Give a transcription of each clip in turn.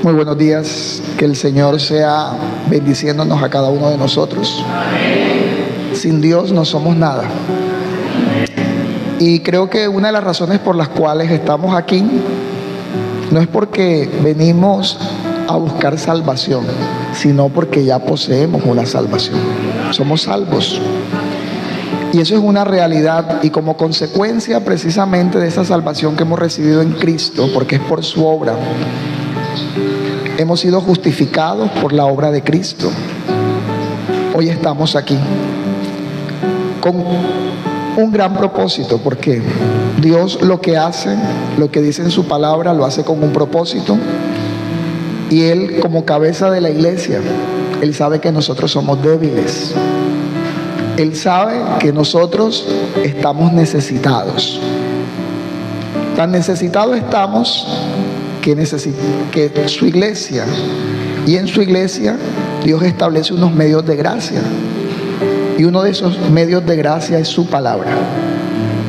Muy buenos días, que el Señor sea bendiciéndonos a cada uno de nosotros. Sin Dios no somos nada. Y creo que una de las razones por las cuales estamos aquí no es porque venimos a buscar salvación, sino porque ya poseemos una salvación. Somos salvos. Y eso es una realidad, y como consecuencia precisamente de esa salvación que hemos recibido en Cristo, porque es por su obra, hemos sido justificados por la obra de Cristo. Hoy estamos aquí con un gran propósito, porque Dios lo que hace, lo que dice en su palabra, lo hace con un propósito. Y Él, como cabeza de la iglesia, Él sabe que nosotros somos débiles. Él sabe que nosotros estamos necesitados. Tan necesitados estamos que su iglesia, y en su iglesia Dios establece unos medios de gracia, y uno de esos medios de gracia es su palabra.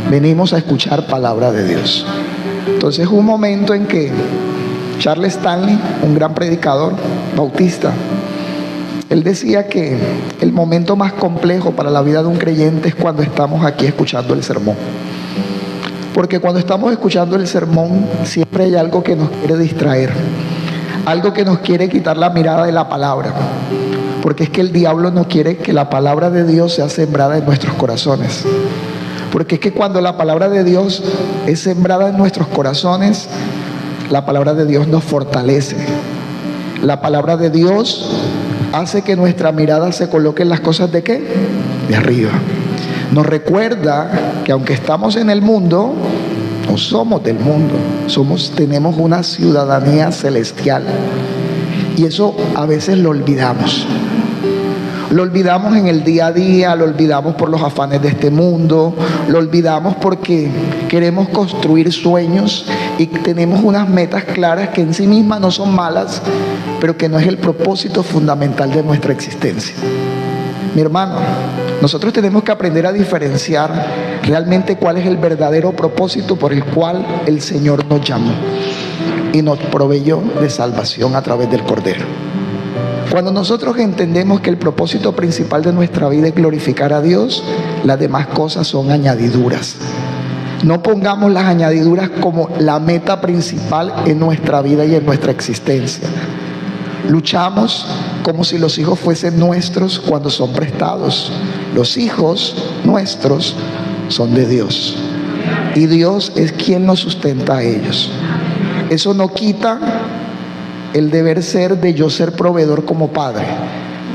Venimos a escuchar palabra de Dios. Entonces, un momento en que Charles Stanley, un gran predicador bautista, él decía que el momento más complejo para la vida de un creyente es cuando estamos aquí escuchando el sermón. Porque cuando estamos escuchando el sermón, siempre hay algo que nos quiere distraer, algo que nos quiere quitar la mirada de la palabra. Porque es que el diablo no quiere que la palabra de Dios sea sembrada en nuestros corazones. Porque es que cuando la palabra de Dios es sembrada en nuestros corazones, la palabra de Dios nos fortalece. La palabra de Dios hace que nuestra mirada se coloque en las cosas ¿de qué? De arriba. Nos recuerda que aunque estamos en el mundo, no somos del mundo, tenemos una ciudadanía celestial. Y eso a veces lo olvidamos. Lo olvidamos en el día a día, lo olvidamos por los afanes de este mundo, lo olvidamos porque queremos construir sueños y tenemos unas metas claras que en sí mismas no son malas, pero que no es el propósito fundamental de nuestra existencia. Mi hermano, nosotros tenemos que aprender a diferenciar realmente cuál es el verdadero propósito por el cual el Señor nos llamó y nos proveyó de salvación a través del Cordero. Cuando nosotros entendemos que el propósito principal de nuestra vida es glorificar a Dios, las demás cosas son añadiduras. No pongamos las añadiduras como la meta principal en nuestra vida y en nuestra existencia. Luchamos como si los hijos fuesen nuestros cuando son prestados. Los hijos nuestros son de Dios, y Dios es quien nos sustenta a ellos. Eso no quita el deber ser de yo ser proveedor como padre,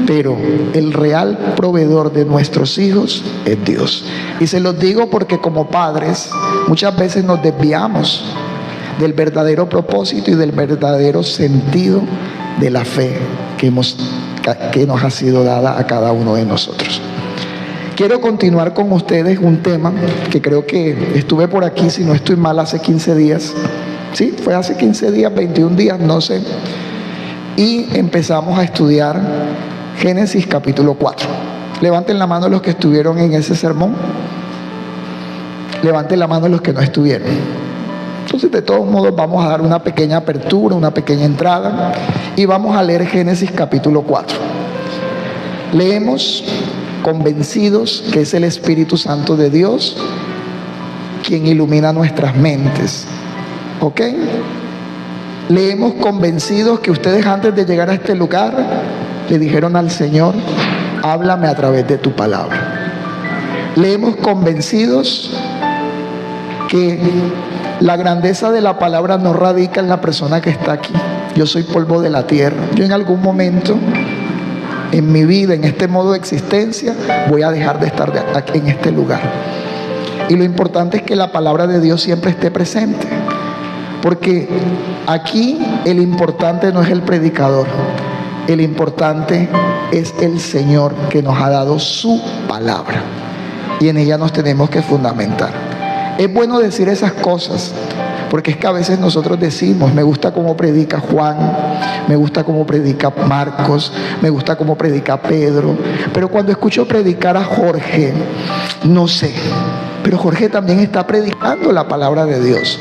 pero el real proveedor de nuestros hijos es Dios. Y se los digo porque como padres muchas veces nos desviamos del verdadero propósito y del verdadero sentido de la fe que nos ha sido dada a cada uno de nosotros. Quiero continuar con ustedes un tema que creo que estuve por aquí, si no estoy mal, hace 15 días. Sí, fue hace 15 días, 21 días, no sé. Y empezamos a estudiar Génesis capítulo 4. Levanten la mano los que estuvieron en ese sermón. Levanten la mano los que no estuvieron. Entonces, de todos modos, vamos a dar una pequeña apertura, una pequeña entrada, y vamos a leer Génesis capítulo 4. Leemos convencidos que es el Espíritu Santo de Dios quien ilumina nuestras mentes. ¿Ok? Leemos convencidos que ustedes antes de llegar a este lugar le dijeron al Señor: háblame a través de tu palabra. Leemos convencidos que la grandeza de la palabra no radica en la persona que está aquí. Yo soy polvo de la tierra. Yo en algún momento en mi vida, en este modo de existencia, voy a dejar de estar aquí en este lugar. Y lo importante es que la palabra de Dios siempre esté presente, porque aquí el importante no es el predicador, el importante es el Señor, que nos ha dado su palabra, y en ella nos tenemos que fundamentar. Es bueno decir esas cosas, porque es que a veces nosotros decimos: me gusta cómo predica Juan, me gusta cómo predica Marcos, me gusta cómo predica Pedro, pero cuando escucho predicar a Jorge, no sé, pero Jorge también está predicando la palabra de Dios,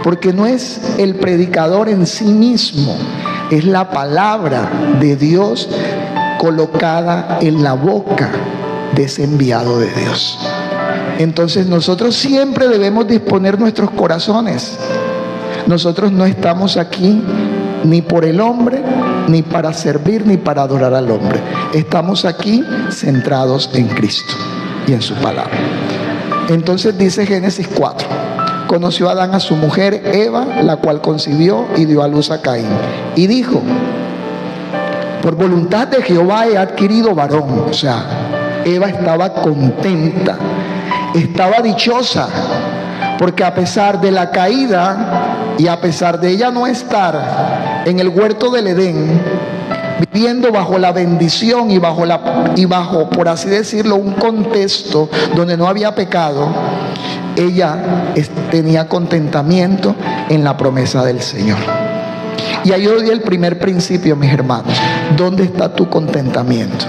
porque no es el predicador en sí mismo, es la palabra de Dios colocada en la boca de ese enviado de Dios. Entonces nosotros siempre debemos disponer nuestros corazones. Nosotros no estamos aquí ni por el hombre, ni para servir, ni para adorar al hombre. Estamos aquí centrados en Cristo y en su palabra. Entonces dice Génesis 4: conoció Adán a su mujer Eva, la cual concibió y dio a luz a Caín. Y dijo: por voluntad de Jehová he adquirido varón. O sea, Eva estaba contenta, estaba dichosa, porque a pesar de la caída y a pesar de ella no estar en el huerto del Edén, viviendo bajo la bendición y bajo, por así decirlo, un contexto donde no había pecado, ella tenía contentamiento en la promesa del Señor. Y ahí yo di el primer principio, mis hermanos. ¿Dónde está tu contentamiento?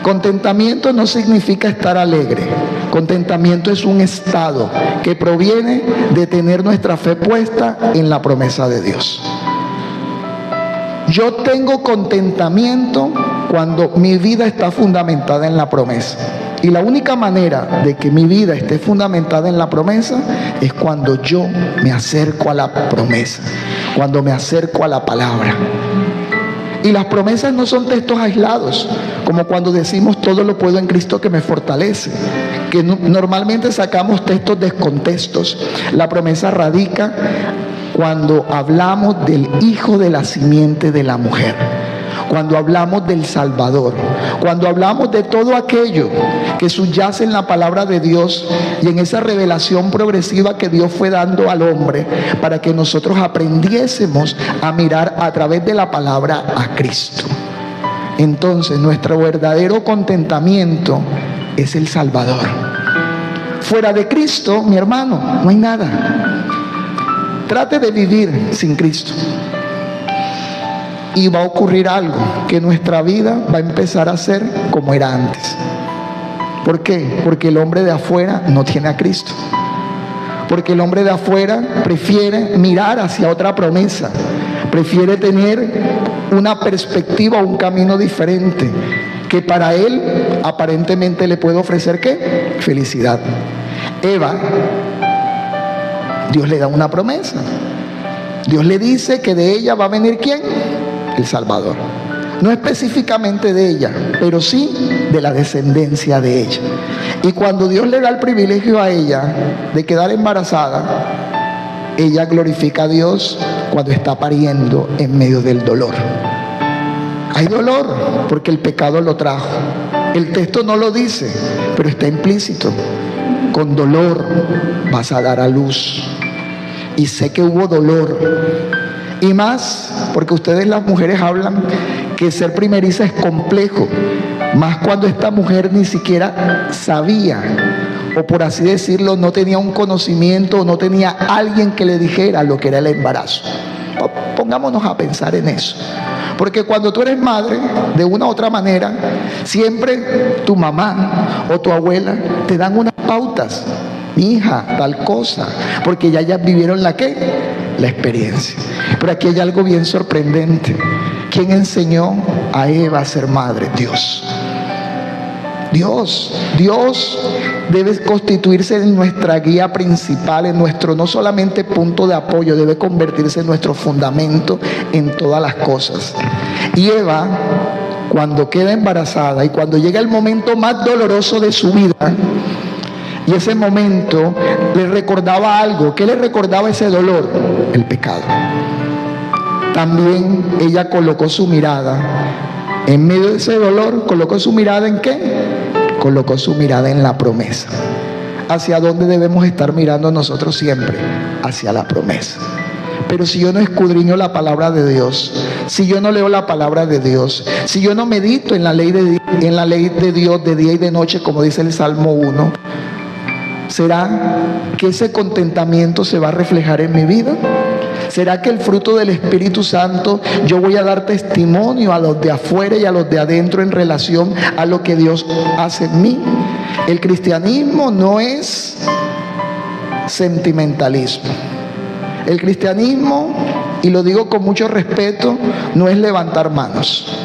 Contentamiento no significa estar alegre. Contentamiento es un estado que proviene de tener nuestra fe puesta en la promesa de Dios. Yo tengo contentamiento cuando mi vida está fundamentada en la promesa. Y la única manera de que mi vida esté fundamentada en la promesa es cuando yo me acerco a la promesa, cuando me acerco a la palabra. Y las promesas no son textos aislados, como cuando decimos todo lo puedo en Cristo que me fortalece, que normalmente sacamos textos descontextos. La promesa radica cuando hablamos del hijo de la simiente de la mujer, cuando hablamos del Salvador, cuando hablamos de todo aquello que subyace en la palabra de Dios y en esa revelación progresiva que Dios fue dando al hombre para que nosotros aprendiésemos a mirar a través de la palabra a Cristo. Entonces nuestro verdadero contentamiento es el Salvador. Fuera de Cristo, mi hermano, no hay nada. Trate de vivir sin Cristo y va a ocurrir algo, que nuestra vida va a empezar a ser como era antes. ¿Por qué? Porque el hombre de afuera no tiene a Cristo. Porque el hombre de afuera prefiere mirar hacia otra promesa, prefiere tener una perspectiva, un camino diferente, que para él aparentemente le puede ofrecer ¿qué? Felicidad. Eva, Dios le da una promesa. Dios le dice que de ella va a venir ¿quién? El Salvador. No específicamente de ella, pero sí de la descendencia de ella. Y cuando Dios le da el privilegio a ella de quedar embarazada, ella glorifica a Dios cuando está pariendo en medio del dolor. Hay dolor porque el pecado lo trajo. El texto no lo dice, pero está implícito. Con dolor vas a dar a luz. Y sé que hubo dolor. Y más porque ustedes las mujeres hablan que ser primeriza es complejo. Más cuando esta mujer ni siquiera sabía, o por así decirlo, no tenía un conocimiento, o no tenía alguien que le dijera lo que era el embarazo. Pongámonos a pensar en eso. Porque cuando tú eres madre, de una u otra manera, siempre tu mamá o tu abuela te dan unas pautas. Mi hija, tal cosa, porque ya vivieron la ¿qué? La experiencia. Pero aquí hay algo bien sorprendente. ¿Quién enseñó a Eva a ser madre? Dios. Dios debe constituirse en nuestra guía principal, en nuestro no solamente punto de apoyo, debe convertirse en nuestro fundamento en todas las cosas. Y Eva, cuando queda embarazada y cuando llega el momento más doloroso de su vida, y ese momento le recordaba algo. ¿Qué le recordaba ese dolor? El pecado. También ella colocó su mirada en medio de ese dolor. ¿Colocó su mirada en qué? Colocó su mirada en la promesa. ¿Hacia dónde debemos estar mirando nosotros siempre? Hacia la promesa. Pero si yo no escudriño la palabra de Dios, si yo no leo la palabra de Dios, si yo no medito en la ley de Dios de día y de noche, como dice el Salmo 1, ¿será que ese contentamiento se va a reflejar en mi vida? ¿Será que el fruto del Espíritu Santo yo voy a dar testimonio a los de afuera y a los de adentro en relación a lo que Dios hace en mí? El cristianismo no es sentimentalismo. El cristianismo y lo digo con mucho respeto, no es levantar manos.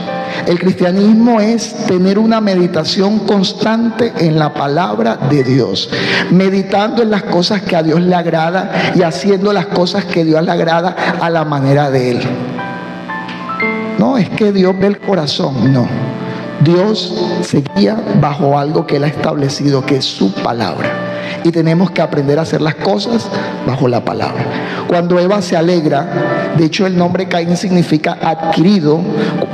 El cristianismo es tener una meditación constante en la palabra de Dios, meditando en las cosas que a Dios le agrada y haciendo las cosas que a Dios le agrada a la manera de Él. No es que Dios ve el corazón, no. Dios se guía bajo algo que Él ha establecido, que es su palabra. Y tenemos que aprender a hacer las cosas bajo la palabra. Cuando Eva se alegra, de hecho el nombre Caín significa adquirido,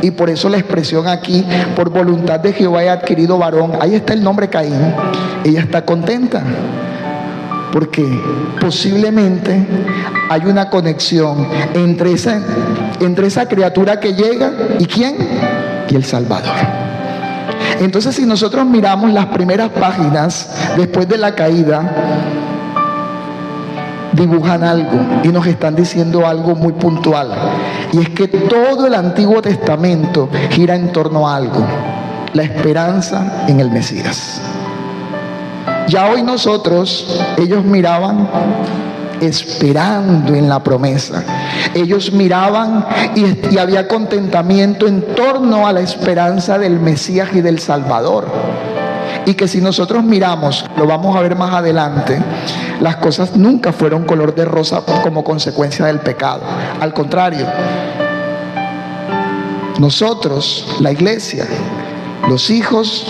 y por eso la expresión aquí, por voluntad de Jehová he adquirido varón, ahí está el nombre Caín. Ella está contenta, porque posiblemente hay una conexión entre esa criatura que llega y ¿quién? Y el Salvador. Entonces, si nosotros miramos las primeras páginas después de la caída, dibujan algo y nos están diciendo algo muy puntual, y es que todo el Antiguo Testamento gira en torno a algo: la esperanza en el Mesías. Ya hoy ellos miraban esperando en la promesa. Ellos miraban y había contentamiento en torno a la esperanza del Mesías y del Salvador. Y que si nosotros miramos, lo vamos a ver más adelante, las cosas nunca fueron color de rosa como consecuencia del pecado. Al contrario, nosotros, la iglesia, los hijos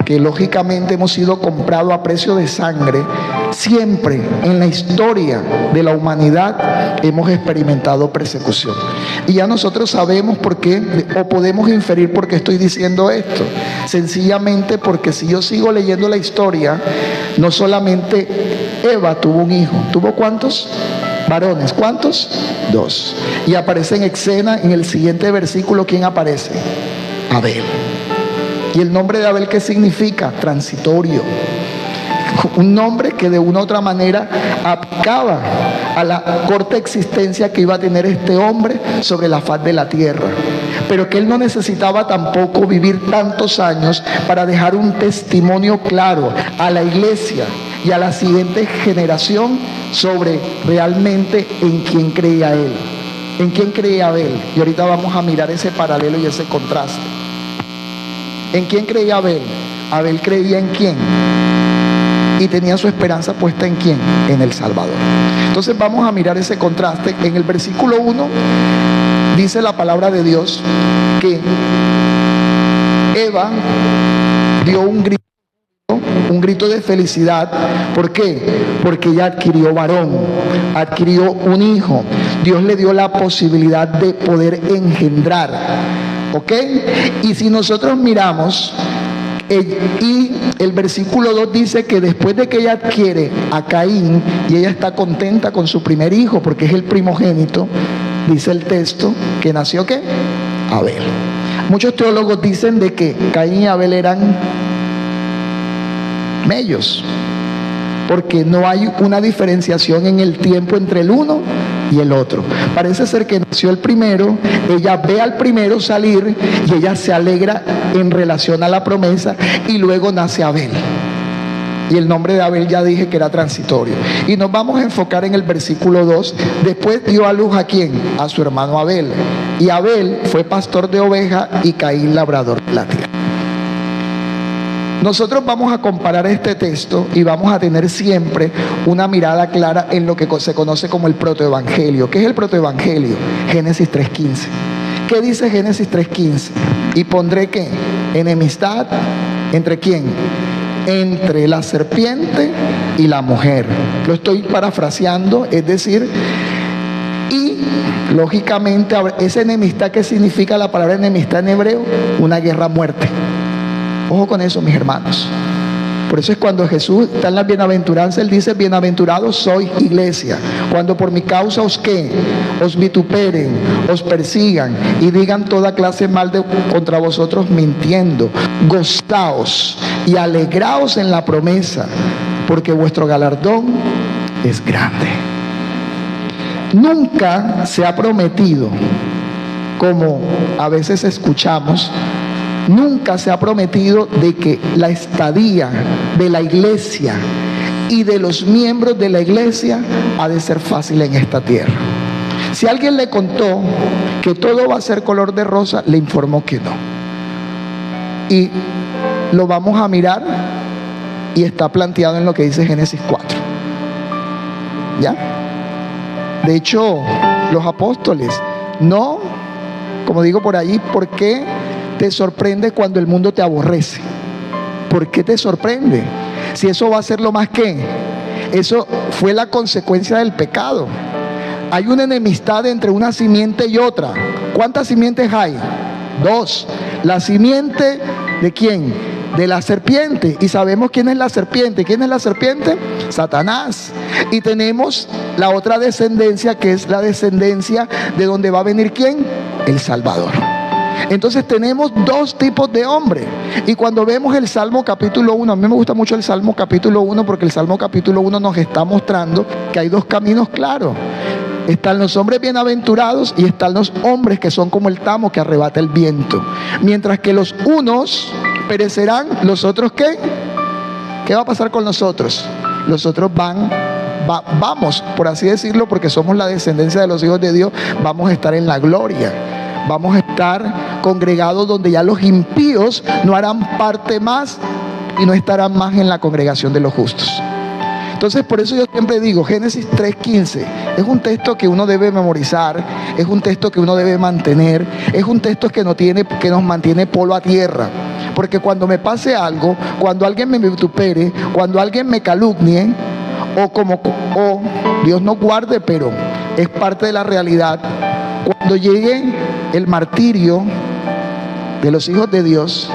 que lógicamente hemos sido comprados a precio de sangre, siempre en la historia de la humanidad hemos experimentado persecución. Y ya nosotros sabemos por qué, o podemos inferir por qué estoy diciendo esto. Sencillamente porque si yo sigo leyendo la historia, no solamente Eva tuvo un hijo. ¿Tuvo cuántos? Varones. ¿Cuántos? 2. Y aparece en escena en el siguiente versículo. ¿Quién aparece? Abel. ¿Y el nombre de Abel qué significa? Transitorio. Un nombre que de una u otra manera aplicaba a la corta existencia que iba a tener este hombre sobre la faz de la tierra, pero que él no necesitaba tampoco vivir tantos años para dejar un testimonio claro a la iglesia y a la siguiente generación sobre realmente en quién creía él, en quién creía Abel. Y ahorita vamos a mirar ese paralelo y ese contraste. ¿En quién creía Abel? Abel creía en quién, y tenía su esperanza puesta en quién, en el Salvador. Entonces vamos a mirar ese contraste. En el versículo 1 dice la palabra de Dios que Eva dio un grito de felicidad. ¿Por qué? Porque ella adquirió varón, adquirió un hijo. Dios le dio la posibilidad de poder engendrar. ¿Ok? Y si nosotros miramos, y el versículo 2 dice que después de que ella adquiere a Caín y ella está contenta con su primer hijo porque es el primogénito, dice el texto que nació ¿qué? Abel. Muchos teólogos dicen de que Caín y Abel eran mellos, porque no hay una diferenciación en el tiempo entre el uno y el otro. Parece ser que nació el primero, ella ve al primero salir y ella se alegra en relación a la promesa, y luego nace Abel. Y el nombre de Abel ya dije que era transitorio. Y nos vamos a enfocar en el versículo 2. Después dio a luz ¿a quién? A su hermano Abel. Y Abel fue pastor de ovejas y Caín labrador de la tierra. Nosotros vamos a comparar este texto y vamos a tener siempre una mirada clara en lo que se conoce como el protoevangelio. ¿Qué es el protoevangelio? Génesis 3:15. ¿Qué dice Génesis 3:15? Y pondré ¿qué? Enemistad ¿entre quién? Entre la serpiente y la mujer. Lo estoy parafraseando, es decir, y lógicamente esa enemistad, ¿qué significa la palabra enemistad en hebreo? Una guerra a muerte. Ojo con eso, mis hermanos. Por eso es cuando Jesús está en la bienaventuranza, Él dice: bienaventurados sois, iglesia, cuando por mi causa os ¿qué? Os vituperen, os persigan y digan toda clase de mal contra vosotros mintiendo. Gozaos y alegraos en la promesa, porque vuestro galardón es grande. Nunca se ha prometido, como a veces escuchamos, nunca se ha prometido de que la estadía de la iglesia y de los miembros de la iglesia ha de ser fácil en esta tierra. Si alguien le contó que todo va a ser color de rosa, le informó que no. Y lo vamos a mirar y está planteado en lo que dice Génesis 4. ¿Ya? De hecho, los apóstoles, no, como digo por allí, ¿por qué te sorprende cuando el mundo te aborrece? ¿Por qué te sorprende? Si eso va a ser lo más que, eso fue la consecuencia del pecado. Hay una enemistad entre una simiente y otra. ¿Cuántas simientes hay? 2. La simiente ¿de quién? De la serpiente. Y sabemos quién es la serpiente. ¿Quién es la serpiente? Satanás. Y tenemos la otra descendencia, que es la descendencia de donde va a venir ¿quién? El Salvador. Entonces tenemos 2 tipos de hombres. Y cuando vemos el Salmo capítulo 1, a mí me gusta mucho el Salmo capítulo 1, porque el Salmo capítulo 1 nos está mostrando que hay 2 caminos claros. Están los hombres bienaventurados y están los hombres que son como el tamo que arrebata el viento. Mientras que los unos perecerán, los otros ¿qué? ¿Qué va a pasar con nosotros? Los otros vamos, por así decirlo, porque somos la descendencia de los hijos de Dios, vamos a estar en la gloria. Vamos a estar congregados donde ya los impíos no harán parte más y no estarán más en la congregación de los justos. Entonces, por eso yo siempre digo, Génesis 3:15 es un texto que uno debe memorizar, es un texto que uno debe mantener, es un texto que nos mantiene polo a tierra. Porque cuando me pase algo, cuando alguien me vitupere, cuando alguien me calumnie, o Dios no guarde, pero es parte de la realidad, cuando llegue el martirio de los hijos de Dios,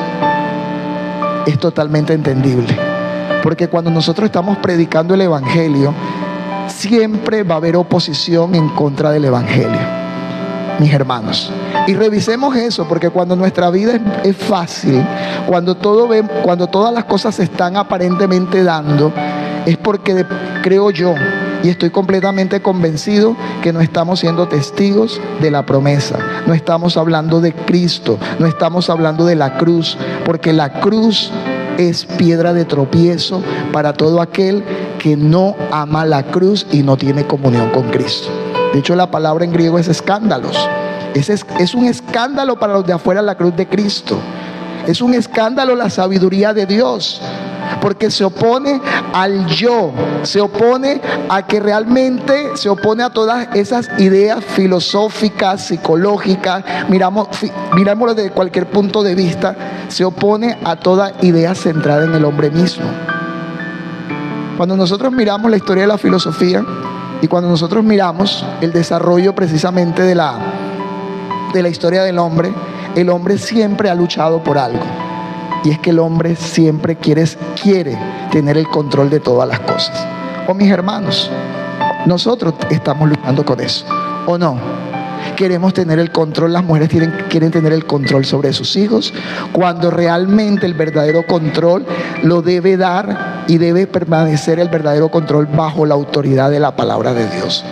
es totalmente entendible. Porque cuando nosotros estamos predicando el Evangelio, siempre va a haber oposición en contra del Evangelio, mis hermanos. Y revisemos eso, porque cuando nuestra vida es fácil, cuando todas las cosas se están aparentemente dando, es porque creo yo, y estoy completamente convencido, que no estamos siendo testigos de la promesa. No estamos hablando de Cristo, no estamos hablando de la cruz, porque la cruz es piedra de tropiezo para todo aquel que no ama la cruz y no tiene comunión con Cristo. De hecho, la palabra en griego es escándalos. Es un escándalo para los de afuera la cruz de Cristo. Es un escándalo la sabiduría de Dios, porque se opone al yo, se opone a que realmente se opone a todas esas ideas filosóficas, psicológicas, mirámoslo desde cualquier punto de vista, se opone a toda idea centrada en el hombre mismo. Cuando nosotros miramos la historia de la filosofía y cuando nosotros miramos el desarrollo precisamente de la historia del hombre, el hombre siempre ha luchado por algo. Y es que el hombre siempre quiere tener el control de todas las cosas. Mis hermanos, nosotros estamos luchando con eso, ¿o no? Queremos tener el control, las mujeres quieren tener el control sobre sus hijos, cuando realmente el verdadero control lo debe dar y debe permanecer el verdadero control bajo la autoridad de la palabra de Dios.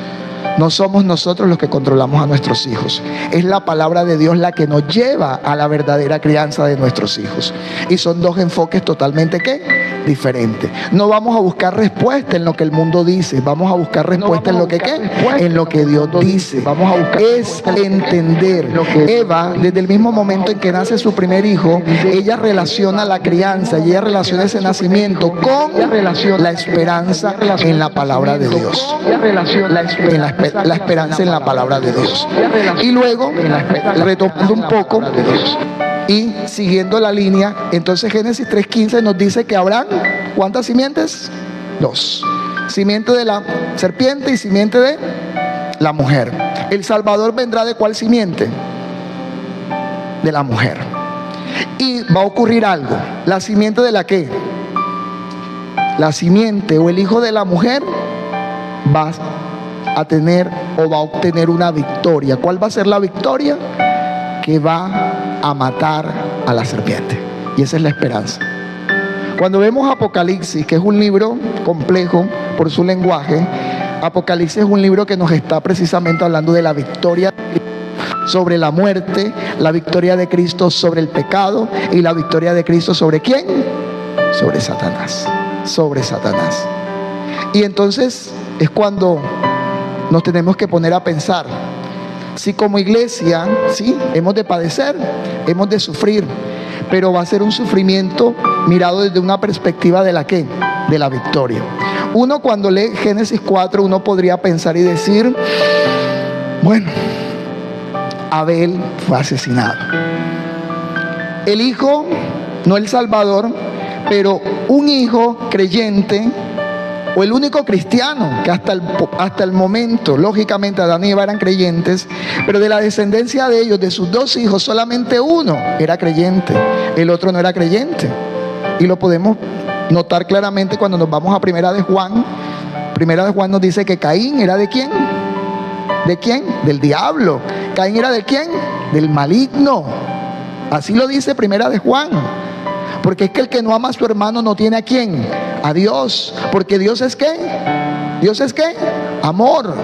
No somos nosotros los que controlamos a nuestros hijos. Es la palabra de Dios la que nos lleva a la verdadera crianza de nuestros hijos. Y son 2 enfoques totalmente diferentes. No vamos a buscar respuesta en lo que el mundo dice. Vamos a buscar respuesta en lo que en lo que Dios dice. Vamos a buscar es entender. Eva, desde el mismo momento en que nace su primer hijo, ella relaciona la crianza y ella relaciona ese nacimiento con la esperanza en la palabra de Dios. La esperanza en la palabra de Dios. Y luego, retomando un poco y siguiendo la línea, entonces Génesis 3:15 nos dice que habrán ¿cuántas simientes? 2. Simiente de la serpiente y simiente de la mujer. ¿El Salvador vendrá de cuál simiente? De la mujer. Y va a ocurrir algo. ¿La simiente de la qué? La simiente o el hijo de la mujer va a tener o va a obtener una victoria. ¿Cuál va a ser la victoria? Que va a matar a la serpiente. Y esa es la esperanza. Cuando vemos Apocalipsis, que es un libro complejo por su lenguaje, Apocalipsis es un libro que nos está precisamente hablando de la victoria sobre la muerte, la victoria de Cristo sobre el pecado y la victoria de Cristo sobre ¿quién? Sobre Satanás. Sobre Satanás. Y entonces es cuando nos tenemos que poner a pensar. Si como iglesia, sí, hemos de padecer, hemos de sufrir, pero va a ser un sufrimiento mirado desde una perspectiva de la ¿qué? De la victoria. Uno cuando lee Génesis 4, uno podría pensar y decir, bueno, Abel fue asesinado. El hijo, no el Salvador, pero un hijo creyente, o el único cristiano, que hasta el momento, lógicamente Adán y Eva eran creyentes, pero de la descendencia de ellos, de sus dos hijos, solamente uno era creyente, el otro no era creyente. Y lo podemos notar claramente cuando nos vamos a Primera de Juan. Primera de Juan nos dice que Caín era ¿de quién? ¿De quién? Del diablo. ¿Caín era de quién? Del maligno. Así lo dice Primera de Juan. Porque es que el que no ama a su hermano no tiene ¿a quién? A Dios. Porque Dios es ¿qué? ¿Dios es qué? Amor.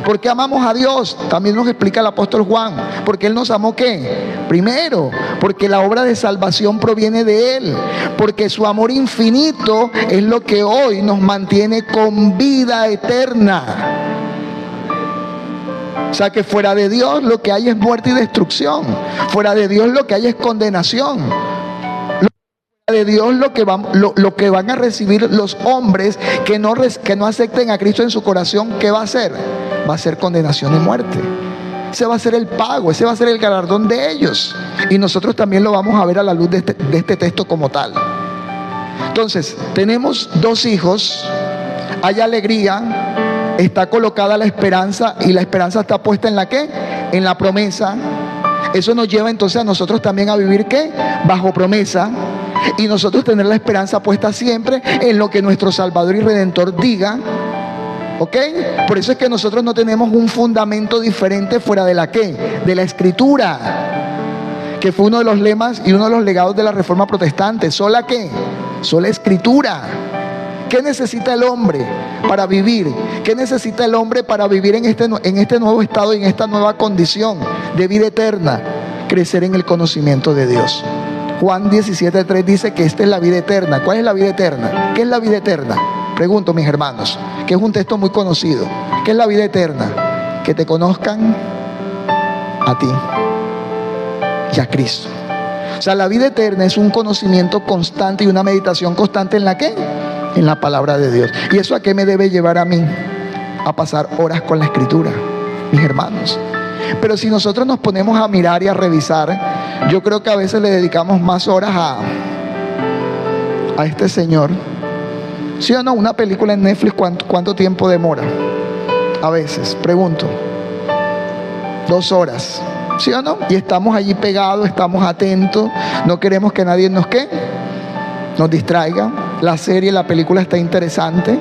¿Por qué amamos a Dios? También nos explica el apóstol Juan. Porque Él nos amó ¿qué? Primero, porque la obra de salvación proviene de Él. Porque su amor infinito es lo que hoy nos mantiene con vida eterna. O sea que fuera de Dios lo que hay es muerte y destrucción. Fuera de Dios lo que hay es condenación. De Dios lo que van a recibir los hombres que no acepten a Cristo en su corazón, ¿qué va a ser? Va a ser condenación y muerte. Ese va a ser el pago, ese va a ser el galardón de ellos. Y nosotros también lo vamos a ver a la luz de este texto como tal. Entonces, tenemos dos hijos, hay alegría, está colocada la esperanza, y la esperanza está puesta en la ¿qué? En la promesa. Eso nos lleva entonces a nosotros también a vivir ¿qué? Bajo promesa. Y nosotros tener la esperanza puesta siempre en lo que nuestro Salvador y Redentor diga. ¿Ok? Por eso es que nosotros no tenemos un fundamento diferente fuera de la ¿qué? De la Escritura, que fue uno de los lemas y uno de los legados de la Reforma Protestante. ¿Sola qué? Sola Escritura. ¿Qué necesita el hombre para vivir? ¿Qué necesita el hombre para vivir en este nuevo estado y en esta nueva condición de vida eterna? Crecer en el conocimiento de Dios. Juan 17:3 dice que esta es la vida eterna. ¿Cuál es la vida eterna? ¿Qué es la vida eterna? Pregunto, mis hermanos, que es un texto muy conocido. ¿Qué es la vida eterna? Que te conozcan a ti y a Cristo. O sea, la vida eterna es un conocimiento constante y una meditación constante ¿en la qué? En la palabra de Dios. ¿Y eso a qué me debe llevar a mí? A pasar horas con la Escritura, mis hermanos. Pero si nosotros nos ponemos a mirar y a revisar, yo creo que a veces le dedicamos más horas a este señor. ¿Sí o no? Una película en Netflix, ¿cuánto tiempo demora? A veces, pregunto. 2 horas. ¿Sí o no? Y estamos allí pegados, estamos atentos, no queremos que nadie nos distraiga. La serie, la película está interesante.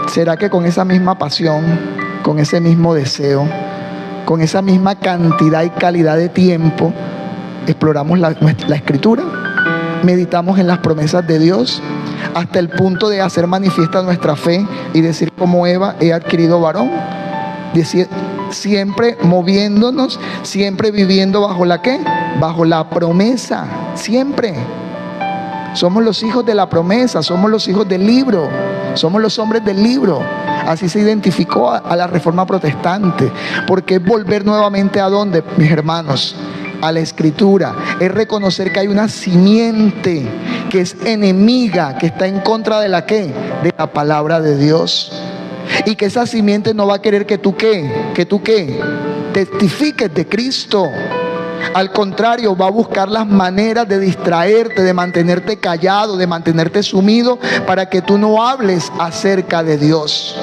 ¿Será que con esa misma pasión, con ese mismo deseo, con esa misma cantidad y calidad de tiempo, exploramos la Escritura? Meditamos en las promesas de Dios hasta el punto de hacer manifiesta nuestra fe y decir como Eva, he adquirido varón. Decir, siempre moviéndonos, siempre viviendo bajo la ¿qué? Bajo la promesa, siempre. Somos los hijos de la promesa, somos los hijos del libro, somos los hombres del libro. Así se identificó a la Reforma Protestante. Porque es volver nuevamente ¿a dónde, mis hermanos? A la Escritura. Es reconocer que hay una simiente que es enemiga, que está en contra de la ¿qué? De la palabra de Dios. Y que esa simiente no va a querer que tú ¿qué? Testifiques de Cristo. Al contrario, va a buscar las maneras de distraerte, de mantenerte callado, de mantenerte sumido, para que tú no hables acerca de Dios.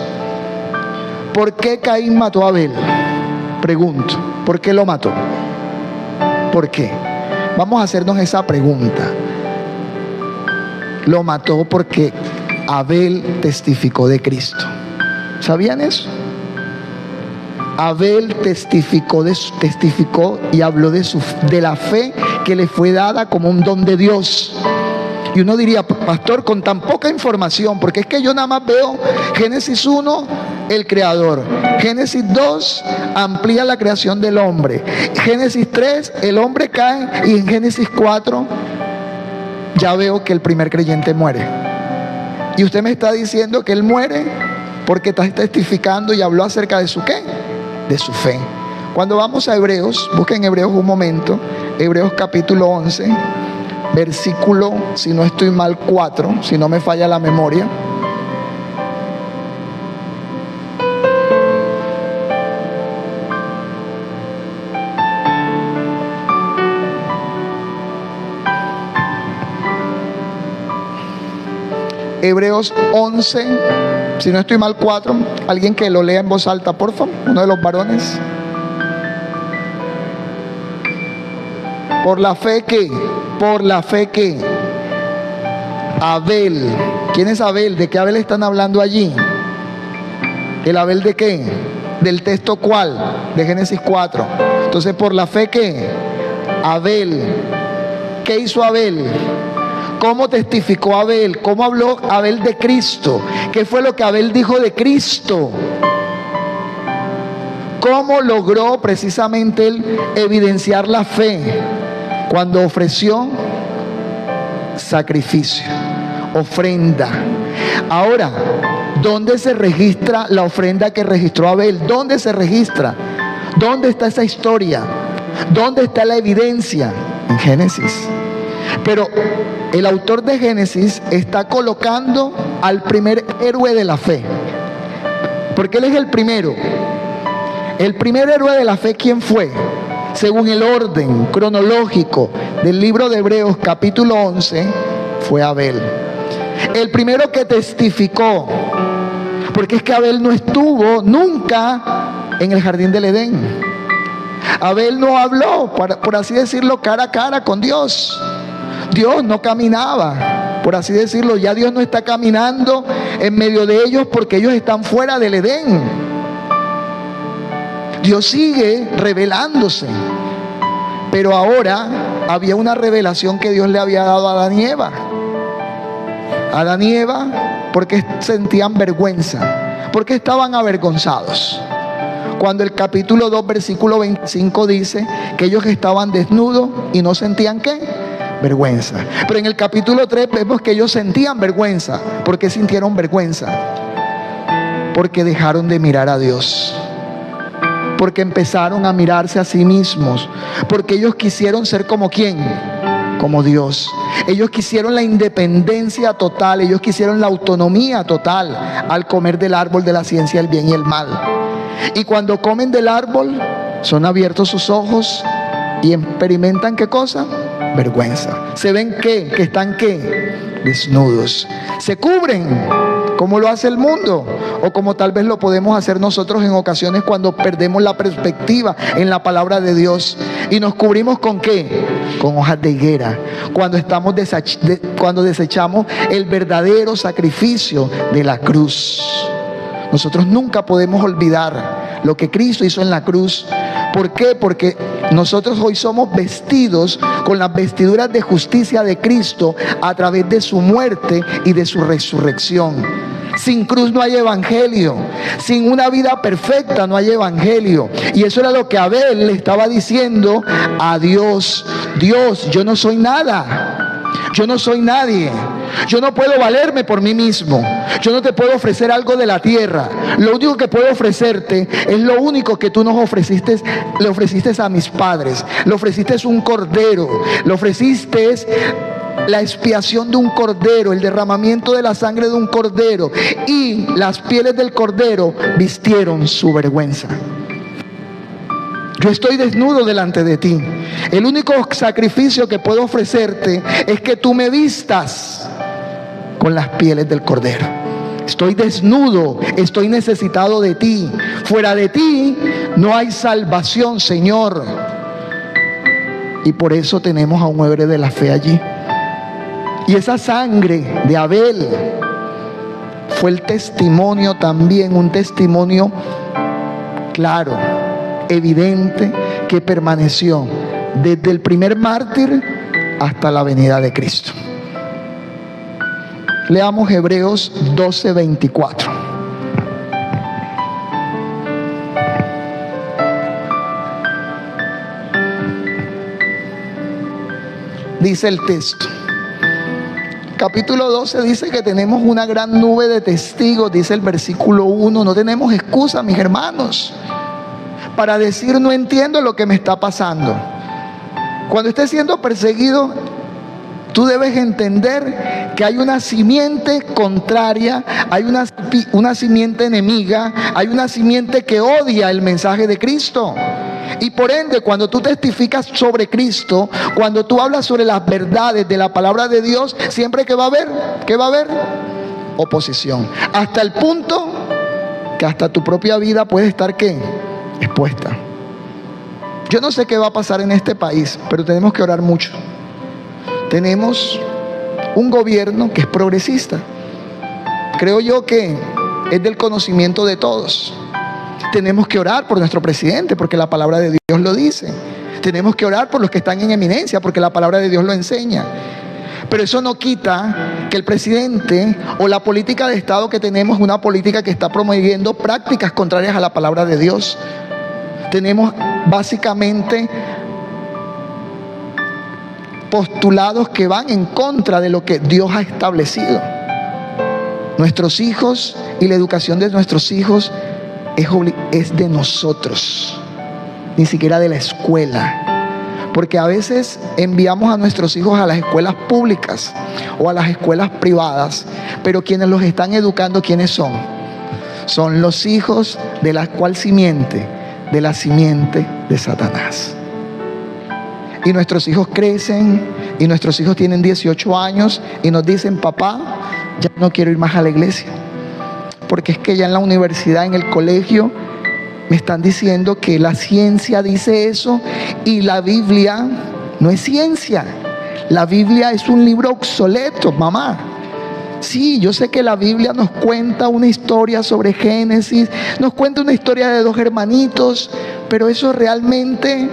¿Por qué Caín mató a Abel? Pregunto, ¿por qué lo mató? ¿Por qué? Vamos a hacernos esa pregunta. Lo mató porque Abel testificó de Cristo. ¿Sabían eso? Abel testificó y habló de la fe que le fue dada como un don de Dios. Y uno diría, pastor, con tan poca información, porque es que yo nada más veo Génesis 1, el creador. Génesis 2, amplía la creación del hombre. Génesis 3, el hombre cae. Y en Génesis 4, ya veo que el primer creyente muere. Y usted me está diciendo que él muere porque está testificando y habló acerca de su ¿qué? De su fe. Cuando vamos a Hebreos, busquen Hebreos un momento, Hebreos capítulo 11, versículo, si no estoy mal, 4, si no me falla la memoria. Hebreos 11, si no estoy mal, 4. Alguien que lo lea en voz alta, por favor, uno de los varones. Por la fe que Abel. ¿Quién es Abel? ¿De qué Abel están hablando allí? ¿El Abel de qué? Del texto ¿cuál? De Génesis 4. Entonces, por la fe que Abel. ¿Qué hizo Abel? ¿Cómo testificó Abel? ¿Cómo habló Abel de Cristo? ¿Qué fue lo que Abel dijo de Cristo? ¿Cómo logró precisamente él evidenciar la fe? Cuando ofreció sacrificio, ofrenda. Ahora, ¿dónde se registra la ofrenda que registró Abel? ¿Dónde se registra? ¿Dónde está esa historia? ¿Dónde está la evidencia? En Génesis. Pero el autor de Génesis está colocando al primer héroe de la fe, porque él es el primero. El primer héroe de la fe, ¿quién fue? Según el orden cronológico del libro de Hebreos capítulo 11, fue Abel. El primero que testificó, porque es que Abel no estuvo nunca en el jardín del Edén. Abel no habló, por así decirlo, cara a cara con Dios. Dios no caminaba, por así decirlo. Ya Dios no está caminando en medio de ellos porque ellos están fuera del Edén. Dios sigue revelándose, pero ahora había una revelación que Dios le había dado a Adán y Eva. Adán y Eva, porque sentían vergüenza, porque estaban avergonzados. Cuando el capítulo 2, versículo 25 dice que ellos estaban desnudos y no sentían ¿qué? Vergüenza. Pero en el capítulo 3 vemos que ellos sentían vergüenza. ¿Por qué sintieron vergüenza? Porque dejaron de mirar a Dios. Porque empezaron a mirarse a sí mismos. Porque ellos quisieron ser como ¿quién? Como Dios. Ellos quisieron la independencia total. Ellos quisieron la autonomía total al comer del árbol de la ciencia del bien y el mal. Y cuando comen del árbol, son abiertos sus ojos y experimentan ¿qué cosa? Vergüenza. Se ven ¿qué? Que están ¿qué? Desnudos. Se cubren como lo hace el mundo, o como tal vez lo podemos hacer nosotros en ocasiones cuando perdemos la perspectiva en la palabra de Dios y nos cubrimos ¿con qué? Con hojas de higuera. Cuando desechamos el verdadero sacrificio de la cruz. Nosotros nunca podemos olvidar lo que Cristo hizo en la cruz. ¿Por qué? Porque nosotros hoy somos vestidos con las vestiduras de justicia de Cristo a través de su muerte y de su resurrección. Sin cruz no hay evangelio. Sin una vida perfecta no hay evangelio. Y eso era lo que Abel le estaba diciendo a Dios. Dios, yo no soy nada. Yo no soy nadie. Yo no puedo valerme por mí mismo. Yo no te puedo ofrecer algo de la tierra. Lo único que puedo ofrecerte es lo único que tú nos ofreciste. Le ofreciste a mis padres. Le ofreciste un cordero. Le ofreciste la expiación de un cordero, el derramamiento de la sangre de un cordero. Y las pieles del cordero vistieron su vergüenza. Yo estoy desnudo delante de ti. El único sacrificio que puedo ofrecerte es que tú me vistas con las pieles del cordero. Estoy desnudo, estoy necesitado de ti. Fuera de ti no hay salvación, Señor. Y por eso tenemos a un héroe de la fe allí. Y esa sangre de Abel fue el testimonio también, un testimonio claro, evidente, que permaneció desde el primer mártir hasta la venida de Cristo. Leamos Hebreos 12:24. Dice el texto, capítulo 12 dice que tenemos una gran nube de testigos, dice el versículo 1. No tenemos excusa, mis hermanos, para decir no entiendo lo que me está pasando. Cuando estés siendo perseguido, tú debes entender que hay una simiente contraria, hay una simiente enemiga, hay una simiente que odia el mensaje de Cristo. Y por ende, cuando tú testificas sobre Cristo, cuando tú hablas sobre las verdades de la palabra de Dios, siempre que va a haber, ¿qué va a haber? Oposición. Hasta el punto que hasta tu propia vida puede estar, ¿qué? Expuesta. Yo no sé qué va a pasar en este país, pero tenemos que orar mucho. Tenemos un gobierno que es progresista. Creo yo que es del conocimiento de todos. Tenemos que orar por nuestro presidente, porque la palabra de Dios lo dice. Tenemos que orar por los que están en eminencia, porque la palabra de Dios lo enseña. Pero eso no quita que el presidente o la política de Estado que tenemos es una política que está promoviendo prácticas contrarias a la palabra de Dios. Tenemos básicamente postulados que van en contra de lo que Dios ha establecido. Nuestros hijos y la educación de nuestros hijos es de nosotros, ni siquiera de la escuela, porque a veces enviamos a nuestros hijos a las escuelas públicas o a las escuelas privadas, pero quienes los están educando, ¿quiénes son? Son los hijos de la cual simiente, de la simiente de Satanás. Y nuestros hijos crecen, y nuestros hijos tienen 18 años y nos dicen: papá, ya no quiero ir más a la iglesia, porque es que ya en la universidad, en el colegio, me están diciendo que la ciencia dice eso y la Biblia no es ciencia. La Biblia es un libro obsoleto, mamá. Sí, yo sé que la Biblia nos cuenta una historia sobre Génesis, nos cuenta una historia de dos hermanitos, pero eso realmente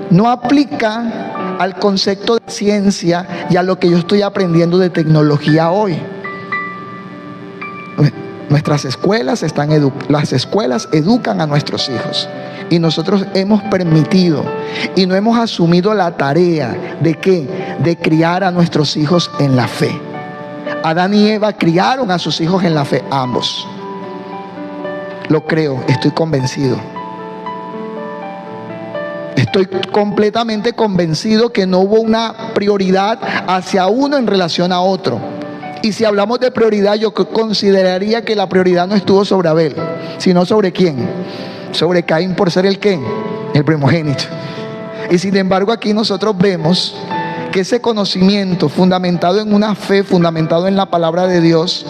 no aplica al concepto de ciencia y a lo que yo estoy aprendiendo de tecnología hoy. Nuestras escuelas las escuelas educan a nuestros hijos, y nosotros hemos permitido y no hemos asumido la tarea de ¿qué? De criar a nuestros hijos en la fe. Adán y Eva criaron a sus hijos en la fe, ambos. Lo creo, estoy convencido. Estoy completamente convencido que no hubo una prioridad hacia uno en relación a otro. Y si hablamos de prioridad, yo consideraría que la prioridad no estuvo sobre Abel, sino sobre ¿quién? Sobre Caín, por ser el ¿qué? El primogénito. Y sin embargo, aquí nosotros vemos que ese conocimiento fundamentado en una fe, fundamentado en la palabra de Dios,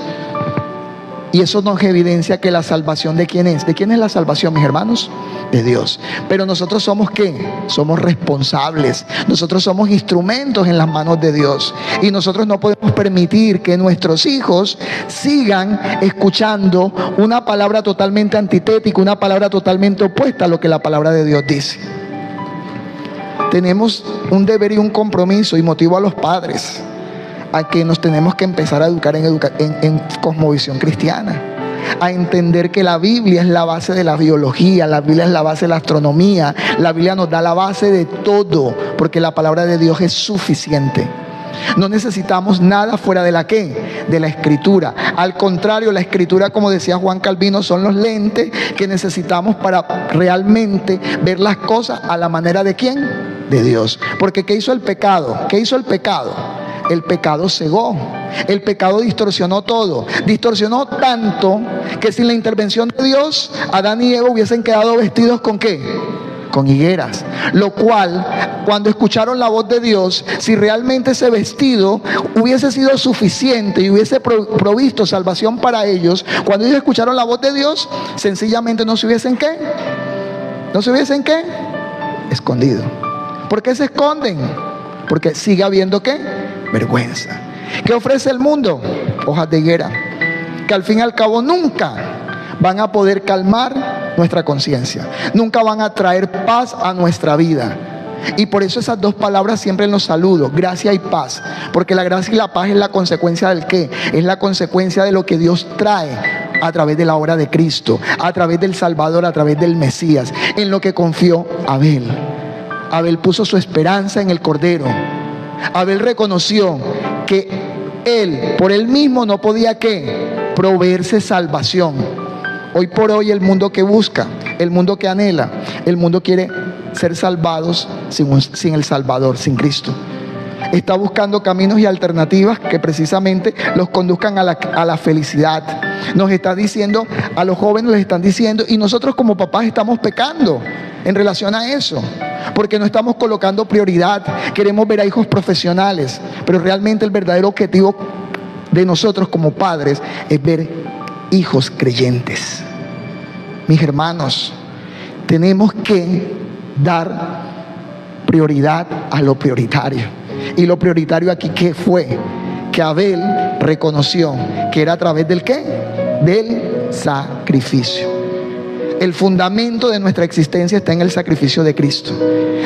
y eso nos evidencia que la salvación ¿de quién es? ¿De quién es la salvación, mis hermanos? De Dios. Pero nosotros somos ¿qué? Somos responsables. Nosotros somos instrumentos en las manos de Dios. Y nosotros no podemos permitir que nuestros hijos sigan escuchando una palabra totalmente antitética, una palabra totalmente opuesta a lo que la palabra de Dios dice. Tenemos un deber y un compromiso, y motivo a los padres a que nos tenemos que empezar a educar en cosmovisión cristiana, a entender que la Biblia es la base de la biología, la Biblia es la base de la astronomía, la Biblia nos da la base de todo, porque la palabra de Dios es suficiente. No necesitamos nada fuera de la ¿qué? De la escritura. Al contrario, la escritura, como decía Juan Calvino, son los lentes que necesitamos para realmente ver las cosas a la manera de ¿quién? De Dios. Porque ¿qué hizo el pecado? ¿Qué hizo el pecado? El pecado cegó, el pecado distorsionó todo, distorsionó tanto que sin la intervención de Dios, Adán y Eva hubiesen quedado vestidos ¿con qué? Con higueras. Lo cual, cuando escucharon la voz de Dios, si realmente ese vestido hubiese sido suficiente y hubiese provisto salvación para ellos, cuando ellos escucharon la voz de Dios, sencillamente no se hubiesen ¿qué? No se hubiesen ¿qué? Escondido. ¿Por qué se esconden? Porque sigue habiendo ¿qué? Vergüenza. ¿Qué ofrece el mundo? Hojas de higuera, que al fin y al cabo nunca van a poder calmar nuestra conciencia, nunca van a traer paz a nuestra vida. Y por eso esas dos palabras siempre en los saludos: gracia y paz, porque la gracia y la paz es la consecuencia del ¿qué? Es la consecuencia de lo que Dios trae a través de la obra de Cristo, a través del Salvador, a través del Mesías, en lo que confió Abel. Abel puso su esperanza en el Cordero. Abel reconoció que Él, por él mismo, no podía ¿qué? Proveerse salvación. Hoy por hoy el mundo que busca, el mundo que anhela, el mundo quiere ser salvados sin el Salvador, sin Cristo. Está buscando caminos y alternativas que precisamente los conduzcan a la felicidad. Nos está diciendo, a los jóvenes les están diciendo, y nosotros como papás estamos pecando en relación a eso, porque no estamos colocando prioridad. Queremos ver a hijos profesionales, pero realmente el verdadero objetivo de nosotros como padres es ver hijos creyentes. Mis hermanos, tenemos que dar prioridad a lo prioritario. Y lo prioritario aquí, ¿qué fue? Que Abel reconoció que era a través del ¿qué? Del sacrificio. El fundamento de nuestra existencia está en el sacrificio de Cristo.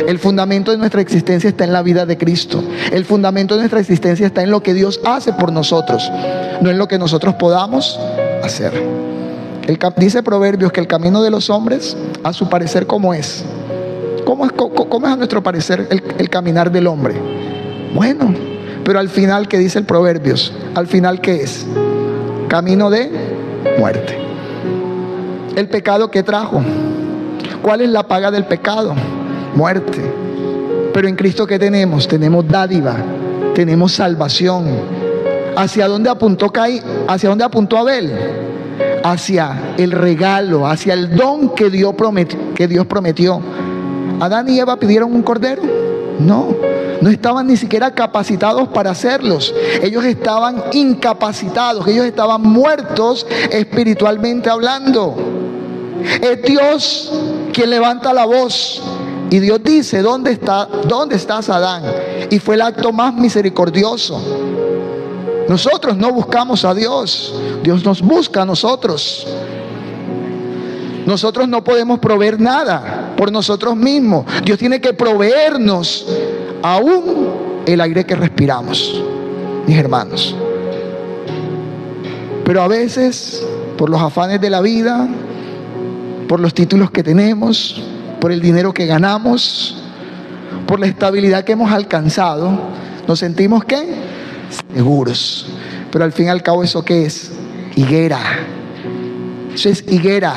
El fundamento de nuestra existencia está en la vida de Cristo. El fundamento de nuestra existencia está en lo que Dios hace por nosotros, no en lo que nosotros podamos hacer. Dice Proverbios que el camino de los hombres, a su parecer, ¿cómo es? ¿Cómo es a nuestro parecer el caminar del hombre? Bueno, pero al final, ¿qué dice el Proverbios? Al final, ¿qué es? Camino de muerte. El pecado que trajo, ¿cuál es la paga del pecado? Muerte. Pero en Cristo, ¿qué tenemos? Tenemos dádiva, tenemos salvación. ¿Hacia dónde apuntó Caín? ¿Hacia dónde apuntó Abel? Hacia el regalo, hacia el don que Dios prometió. ¿Adán y Eva pidieron un cordero? No estaban ni siquiera capacitados para hacerlos. Ellos estaban incapacitados, ellos estaban muertos espiritualmente hablando. Es Dios quien levanta la voz y Dios dice: ¿dónde estás, Adán? Y fue el acto más misericordioso. Nosotros no buscamos a Dios, Dios nos busca a nosotros. Nosotros no podemos proveer nada por nosotros mismos. Dios tiene que proveernos aún el aire que respiramos, mis hermanos. Pero a veces, por los afanes de la vida, por los títulos que tenemos, por el dinero que ganamos, por la estabilidad que hemos alcanzado, nos sentimos ¿qué? Seguros. Pero al fin y al cabo, ¿eso qué es? Higuera. Eso es higuera.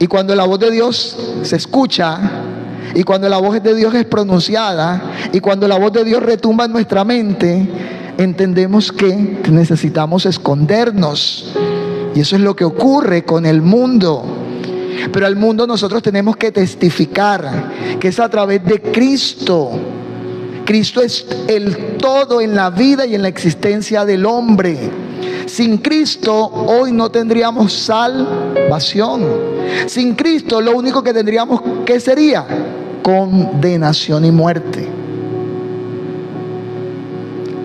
Y cuando la voz de Dios se escucha, y cuando la voz de Dios es pronunciada, y cuando la voz de Dios retumba en nuestra mente, entendemos que necesitamos escondernos. Y eso es lo que ocurre con el mundo. Pero al mundo nosotros tenemos que testificar que es a través de Cristo. Cristo es el todo en la vida y en la existencia del hombre. Sin Cristo hoy no tendríamos salvación. Sin Cristo lo único que tendríamos, ¿qué sería? Condenación y muerte.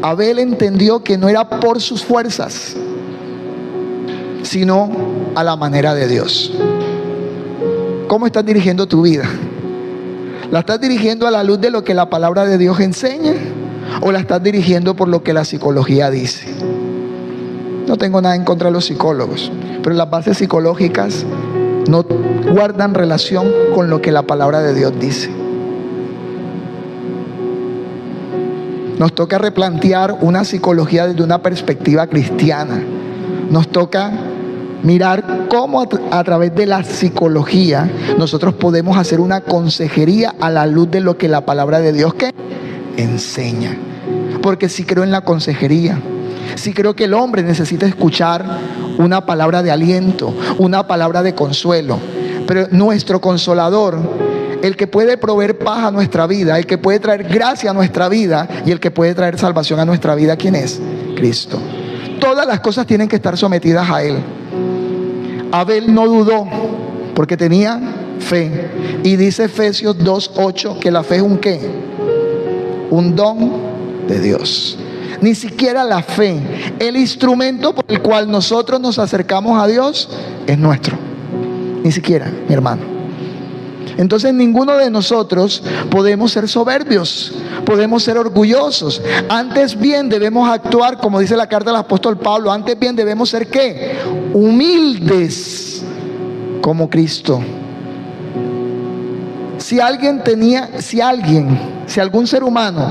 Abel entendió que no era por sus fuerzas, sino a la manera de Dios. ¿Cómo estás dirigiendo tu vida? ¿La estás dirigiendo a la luz de lo que la palabra de Dios enseña? ¿O la estás dirigiendo por lo que la psicología dice? No tengo nada en contra de los psicólogos, pero las bases psicológicas no guardan relación con lo que la palabra de Dios dice. Nos toca replantear una psicología desde una perspectiva cristiana. Nos toca mirar cómo a través de la psicología nosotros podemos hacer una consejería a la luz de lo que la palabra de Dios ¿qué? Enseña. Porque sí creo en la consejería. Sí creo que el hombre necesita escuchar una palabra de aliento, una palabra de consuelo. Pero nuestro consolador, el que puede proveer paz a nuestra vida, el que puede traer gracia a nuestra vida y el que puede traer salvación a nuestra vida, ¿quién es? Cristo. Todas las cosas tienen que estar sometidas a Él. Abel no dudó porque tenía fe. Y dice Efesios 2:8 que la fe es un ¿qué? Un don de Dios. Ni siquiera la fe, el instrumento por el cual nosotros nos acercamos a Dios, es nuestro. Ni siquiera, mi hermano. Entonces ninguno de nosotros podemos ser soberbios, podemos ser orgullosos. Antes bien debemos actuar, como dice la carta del apóstol Pablo, antes bien debemos ser ¿qué? Humildes como Cristo. Si algún ser humano,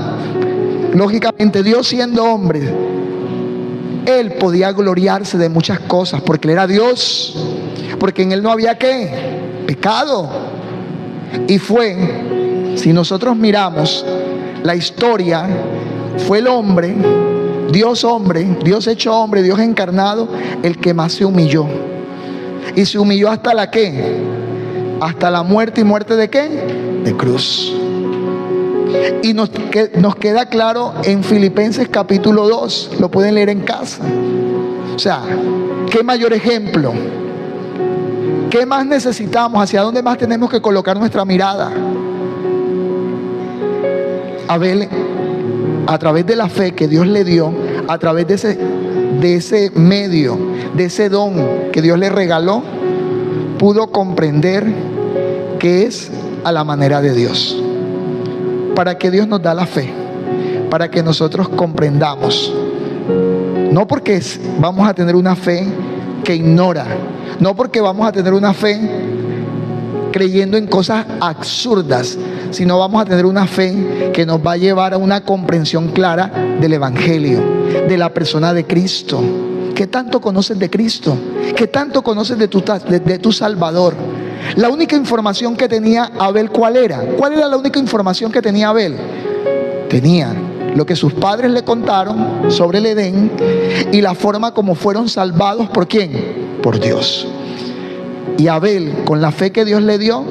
lógicamente Dios siendo hombre, Él podía gloriarse de muchas cosas porque Él era Dios, porque en Él no había ¿qué? Pecado. Y fue, si nosotros miramos la historia, fue el hombre, Dios hecho hombre, Dios encarnado, el que más se humilló. Y se humilló hasta la ¿qué? Hasta la muerte. ¿Y muerte de qué? De cruz. Y nos queda claro en Filipenses capítulo 2, lo pueden leer en casa. O sea, ¿qué mayor ejemplo? ¿Qué más necesitamos? ¿Hacia dónde más tenemos que colocar nuestra mirada? Abel, a través de la fe que Dios le dio, a través de ese medio, de ese don que Dios le regaló, pudo comprender que es a la manera de Dios. ¿Para qué Dios nos da la fe? Para que nosotros comprendamos. No porque vamos a tener una fe que ignora, no porque vamos a tener una fe creyendo en cosas absurdas, sino vamos a tener una fe que nos va a llevar a una comprensión clara del Evangelio, de la persona de Cristo. ¿Qué tanto conoces de Cristo? ¿Qué tanto conoces de tu Salvador? La única información que tenía Abel, ¿cuál era? ¿Cuál era la única información que tenía Abel? Tenía lo que sus padres le contaron sobre el Edén y la forma como fueron salvados. ¿Por quién? Por Dios. Y Abel, con la fe que Dios le dio,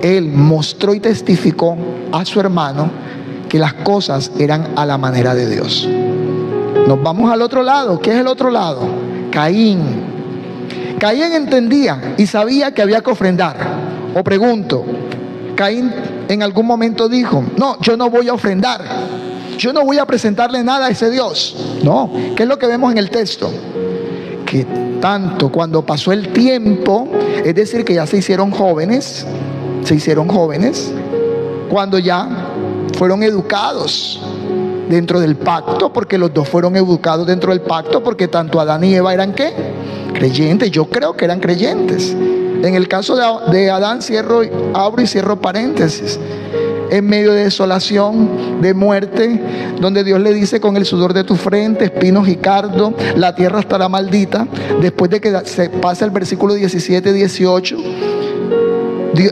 él mostró y testificó a su hermano que las cosas eran a la manera de Dios. Nos vamos al otro lado. ¿Qué es el otro lado? Caín. Caín entendía y sabía que había que ofrendar. O pregunto, Caín en algún momento dijo: no, yo no voy a ofrendar, yo no voy a presentarle nada a ese Dios. No, ¿qué es lo que vemos en el texto? Que tanto cuando pasó el tiempo, es decir, que ya se hicieron jóvenes, cuando ya fueron educados dentro del pacto, porque los dos fueron educados dentro del pacto, porque tanto Adán y Eva eran ¿qué? Creyentes. Yo creo que eran creyentes. En el caso de Adán, abro y cierro paréntesis. En medio de desolación, de muerte, donde Dios le dice: con el sudor de tu frente, espinos y cardo, la tierra estará maldita. Después de que se pasa el versículo 17, 18,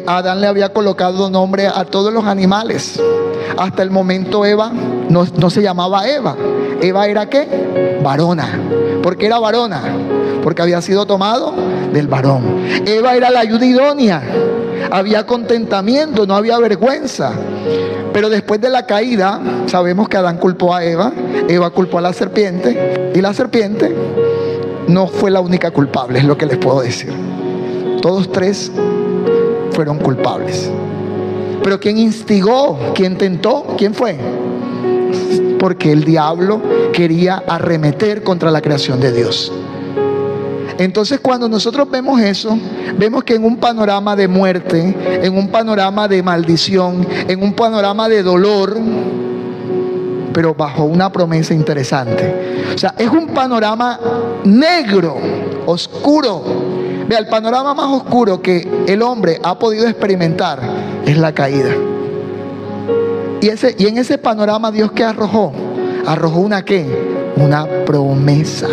Adán le había colocado nombre a todos los animales. Hasta el momento Eva no se llamaba Eva. Eva era ¿qué? Varona. ¿Por qué era varona? Porque había sido tomado del varón. Eva era la ayuda idónea. Había contentamiento, no había vergüenza. Pero después de la caída, sabemos que Adán culpó a Eva, Eva culpó a la serpiente, y la serpiente no fue la única culpable, es lo que les puedo decir. Todos tres fueron culpables. Pero ¿quién instigó? ¿Quién tentó? ¿Quién fue? Porque el diablo quería arremeter contra la creación de Dios. Entonces, cuando nosotros vemos eso, vemos que en un panorama de muerte, en un panorama de maldición, en un panorama de dolor, pero bajo una promesa interesante. O sea, es un panorama negro, oscuro. Vea, el panorama más oscuro que el hombre ha podido experimentar es la caída. Y en ese panorama, Dios, ¿qué arrojó? Arrojó una ¿qué? Una promesa.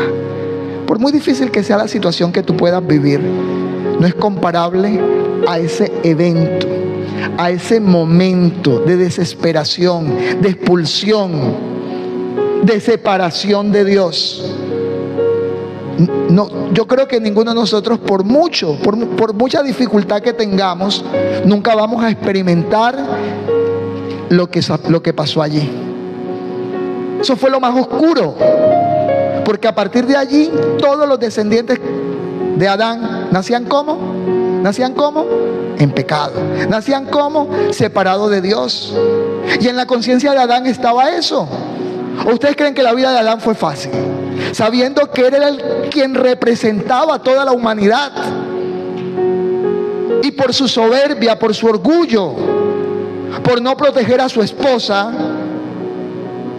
Por muy difícil que sea la situación que tú puedas vivir, no es comparable a ese evento, a ese momento de desesperación, de expulsión, de separación de Dios. No, yo creo que ninguno de nosotros, por mucha dificultad que tengamos, nunca vamos a experimentar lo que pasó allí. Eso fue lo más oscuro. Porque a partir de allí, todos los descendientes de Adán nacían ¿cómo? ¿Nacían cómo? En pecado. ¿Nacían cómo? Separados de Dios. Y en la conciencia de Adán estaba eso. ¿O ustedes creen que la vida de Adán fue fácil? Sabiendo que él era quien representaba a toda la humanidad. Y por su soberbia, por su orgullo, por no proteger a su esposa,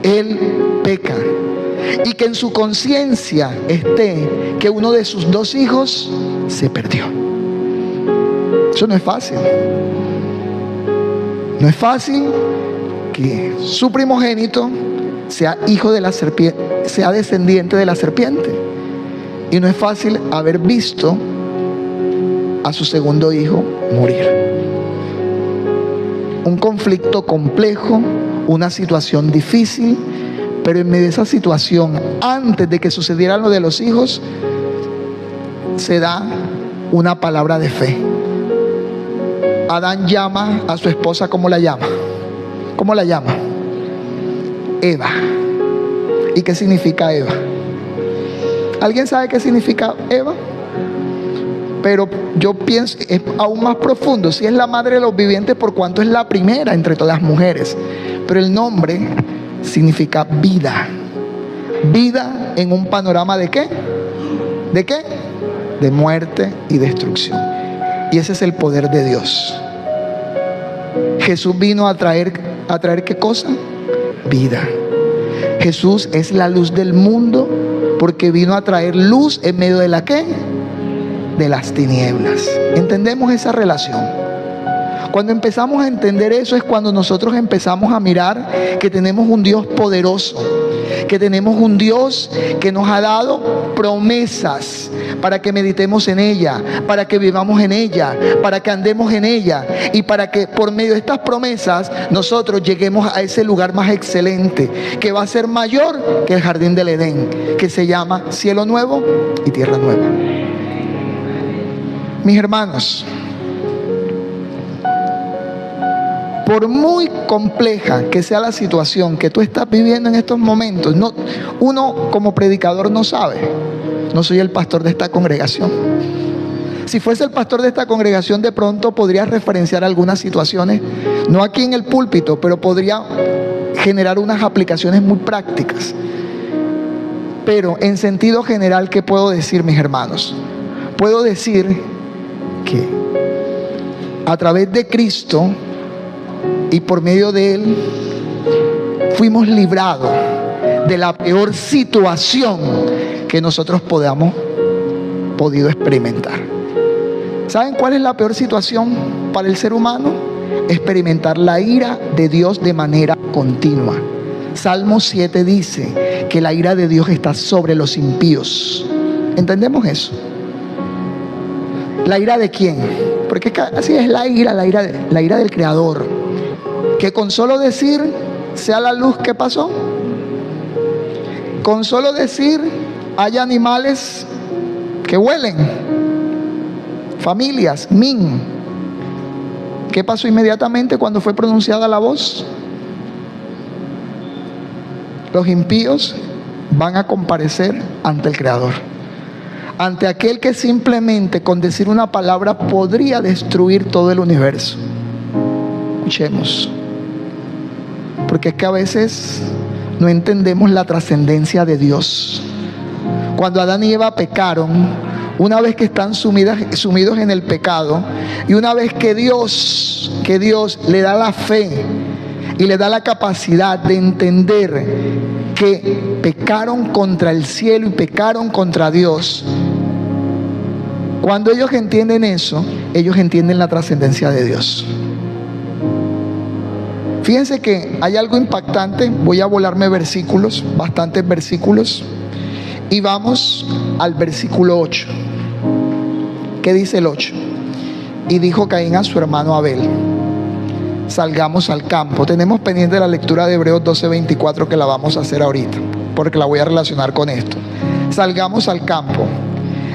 él peca. Y que en su conciencia esté que uno de sus dos hijos se perdió. Eso no es fácil. No es fácil que su primogénito sea hijo de la serpiente, sea descendiente de la serpiente. Y no es fácil haber visto a su segundo hijo morir. Un conflicto complejo, una situación difícil, pero en medio de esa situación, antes de que sucediera lo de los hijos, se da una palabra de fe. Adán llama a su esposa, ¿cómo la llama? ¿Cómo la llama? Eva. ¿Y qué significa Eva? ¿Alguien sabe qué significa Eva? Pero yo pienso, es aún más profundo. Si es la madre de los vivientes, por cuanto es la primera entre todas las mujeres. Pero el nombre significa vida. Vida en un panorama ¿de qué? ¿De qué? De muerte y destrucción. Y ese es el poder de Dios. Jesús vino a traer ¿qué cosa? Vida. Jesús es la luz del mundo, porque vino a traer luz en medio de la ¿qué? De las tinieblas. ¿Entendemos esa relación? Cuando empezamos a entender eso es cuando nosotros empezamos a mirar que tenemos un Dios poderoso, que tenemos un Dios que nos ha dado promesas para que meditemos en ella, para que vivamos en ella, para que andemos en ella, y para que por medio de estas promesas nosotros lleguemos a ese lugar más excelente, que va a ser mayor que el jardín del Edén, que se llama cielo nuevo y tierra nueva. Mis hermanos, por muy compleja que sea la situación que tú estás viviendo en estos momentos, uno como predicador no sabe. No soy el pastor de esta congregación. Si fuese el pastor de esta congregación, de pronto podría referenciar algunas situaciones, no aquí en el púlpito, pero podría generar unas aplicaciones muy prácticas. Pero en sentido general, ¿qué puedo decir, mis hermanos? Puedo decir que a través de Cristo y por medio de Él fuimos librados de la peor situación que nosotros podido experimentar. ¿Saben cuál es la peor situación para el ser humano? Experimentar la ira de Dios de manera continua. Salmo 7 dice que la ira de Dios está sobre los impíos. ¿Entendemos eso? ¿La ira de quién? Porque así es la ira del Creador. Que con solo decir sea la luz, ¿qué pasó? Con solo decir hay animales que huelen, familias, ¿qué pasó inmediatamente cuando fue pronunciada la voz? Los impíos van a comparecer ante el Creador, ante aquel que simplemente con decir una palabra podría destruir todo el universo. Escuchemos, porque es que a veces no entendemos la trascendencia de Dios. Cuando Adán y Eva pecaron, una vez que están sumidos en el pecado, y una vez que Dios le da la fe y le da la capacidad de entender que pecaron contra el cielo y pecaron contra Dios, cuando ellos entienden eso, ellos entienden la trascendencia de Dios. Fíjense que hay algo impactante. Voy a volarme versículos, bastantes versículos, y vamos al versículo 8. ¿Qué dice el 8? Y dijo Caín a su hermano Abel: salgamos al campo. Tenemos pendiente la lectura de Hebreos 12:24, que la vamos a hacer ahorita, porque la voy a relacionar con esto. Salgamos al campo.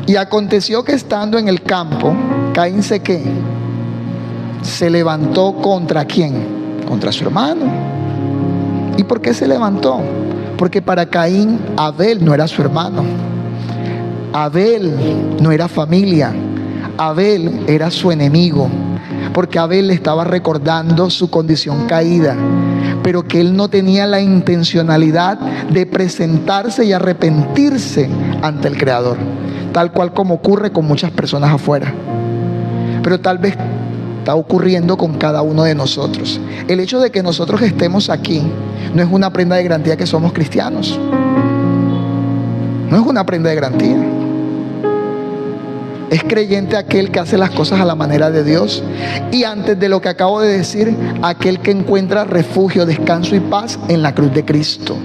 Y aconteció que estando en el campo, Caín se levantó contra ¿quién? Contra su hermano. ¿Y por qué se levantó? Porque para Caín, Abel no era su hermano. Abel no era familia. Abel era su enemigo. Porque Abel le estaba recordando su condición caída, pero que él no tenía la intencionalidad de presentarse y arrepentirse ante el Creador, tal cual como ocurre con muchas personas afuera. Pero tal vez está ocurriendo con cada uno de nosotros. El hecho de que nosotros estemos aquí no es una prenda de garantía que somos cristianos. No es una prenda de garantía. Es creyente aquel que hace las cosas a la manera de Dios. Y antes de lo que acabo de decir, aquel que encuentra refugio, descanso y paz en la cruz de Cristo.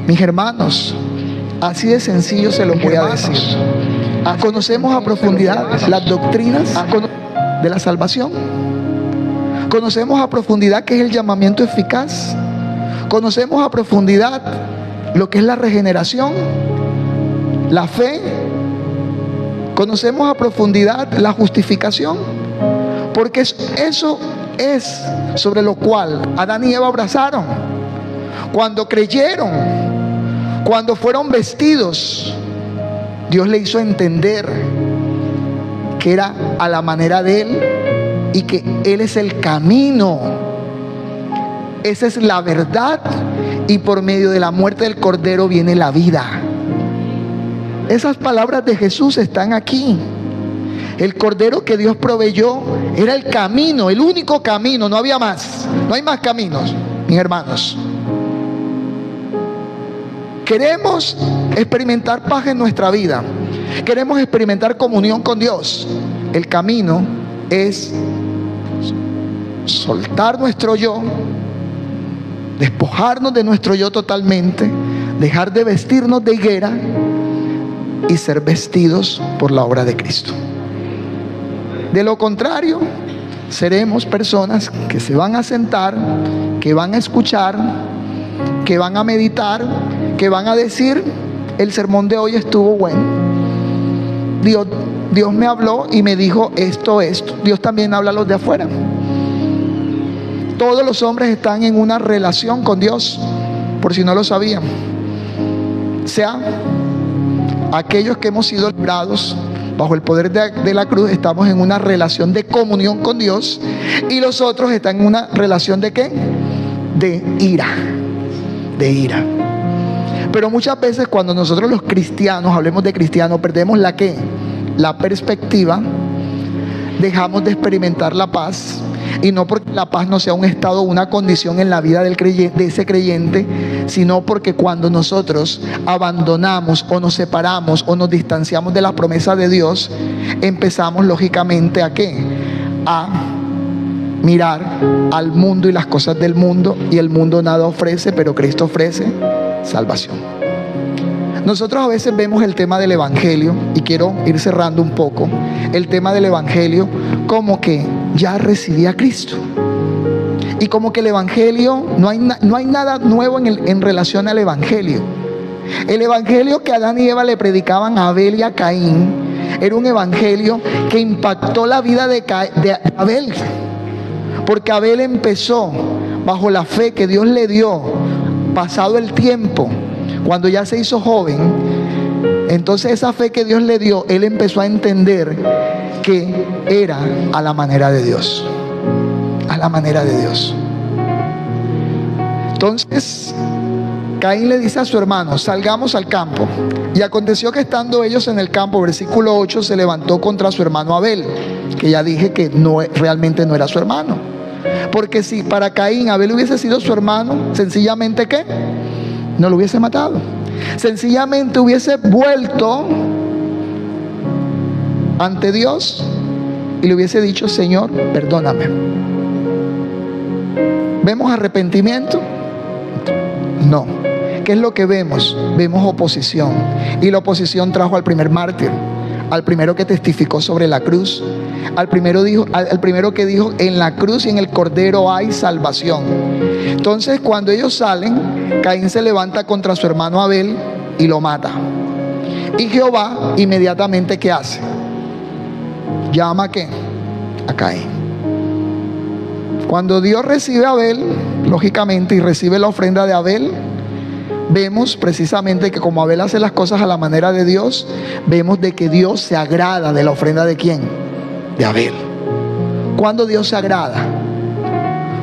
Mis hermanos, así de sencillo se lo voy a decir. ¿Conocemos a profundidad las doctrinas de la salvación? ¿Conocemos a profundidad qué es el llamamiento eficaz? ¿Conocemos a profundidad lo que es la regeneración, la fe? ¿Conocemos a profundidad la justificación? Porque eso es sobre lo cual Adán y Eva abrazaron. Cuando creyeron, cuando fueron vestidos, Dios le hizo entender que era a la manera de Él y que Él es el camino. Esa es la verdad, y por medio de la muerte del Cordero viene la vida. Esas palabras de Jesús están aquí. El Cordero que Dios proveyó era el camino, el único camino, no había más. No hay más caminos, mis hermanos. Queremos experimentar paz en nuestra vida. Queremos experimentar comunión con Dios. El camino es soltar nuestro yo, despojarnos de nuestro yo totalmente, dejar de vestirnos de higuera y ser vestidos por la obra de Cristo. De lo contrario, seremos personas que se van a sentar, que van a escuchar, que van a meditar, que van a decir: el sermón de hoy estuvo bueno. Dios me habló y me dijo esto. Dios también habla a los de afuera. Todos los hombres están en una relación con Dios, por si no lo sabían. Sea aquellos que hemos sido librados bajo el poder de la cruz, estamos en una relación de comunión con Dios, y los otros están en una relación ¿de qué? De ira. De ira. Pero muchas veces cuando nosotros los cristianos, hablemos de cristianos, perdemos la ¿qué? La perspectiva, dejamos de experimentar la paz. Y no porque la paz no sea un estado o una condición en la vida de ese creyente, sino porque cuando nosotros abandonamos o nos separamos o nos distanciamos de las promesas de Dios, empezamos lógicamente ¿a qué? A mirar al mundo y las cosas del mundo, y el mundo nada ofrece, pero Cristo ofrece salvación. Nosotros a veces vemos el tema del Evangelio, y quiero ir cerrando un poco el tema del Evangelio, como que ya recibí a Cristo, y como que el Evangelio, no hay nada nuevo en relación al Evangelio. El Evangelio que Adán y Eva le predicaban a Abel y a Caín era un Evangelio que impactó la vida de Abel, porque Abel empezó bajo la fe que Dios le dio. Pasado el tiempo, cuando ya se hizo joven, entonces esa fe que Dios le dio, él empezó a entender que era a la manera de Dios. A la manera de Dios. Entonces Caín le dice a su hermano: salgamos al campo. Y aconteció que estando ellos en el campo, versículo 8, se levantó contra su hermano Abel, que ya dije que realmente no era su hermano. Porque si para Caín Abel hubiese sido su hermano, sencillamente ¿qué? No lo hubiese matado. Sencillamente hubiese vuelto ante Dios y le hubiese dicho: Señor, perdóname. ¿Vemos arrepentimiento? No. ¿Qué es lo que vemos? Vemos oposición. Y la oposición trajo al primer mártir, al primero que testificó sobre la cruz, al primero que dijo: en la cruz y en el Cordero hay salvación. Entonces, cuando ellos salen, Caín se levanta contra su hermano Abel y lo mata. Y Jehová inmediatamente ¿qué hace? Llama ¿a qué? A Caín. Cuando Dios recibe a Abel, lógicamente, y recibe la ofrenda de Abel, vemos precisamente que como Abel hace las cosas a la manera de Dios, vemos de que Dios se agrada de la ofrenda ¿de quién? De Abel. ¿Cuándo Dios se agrada?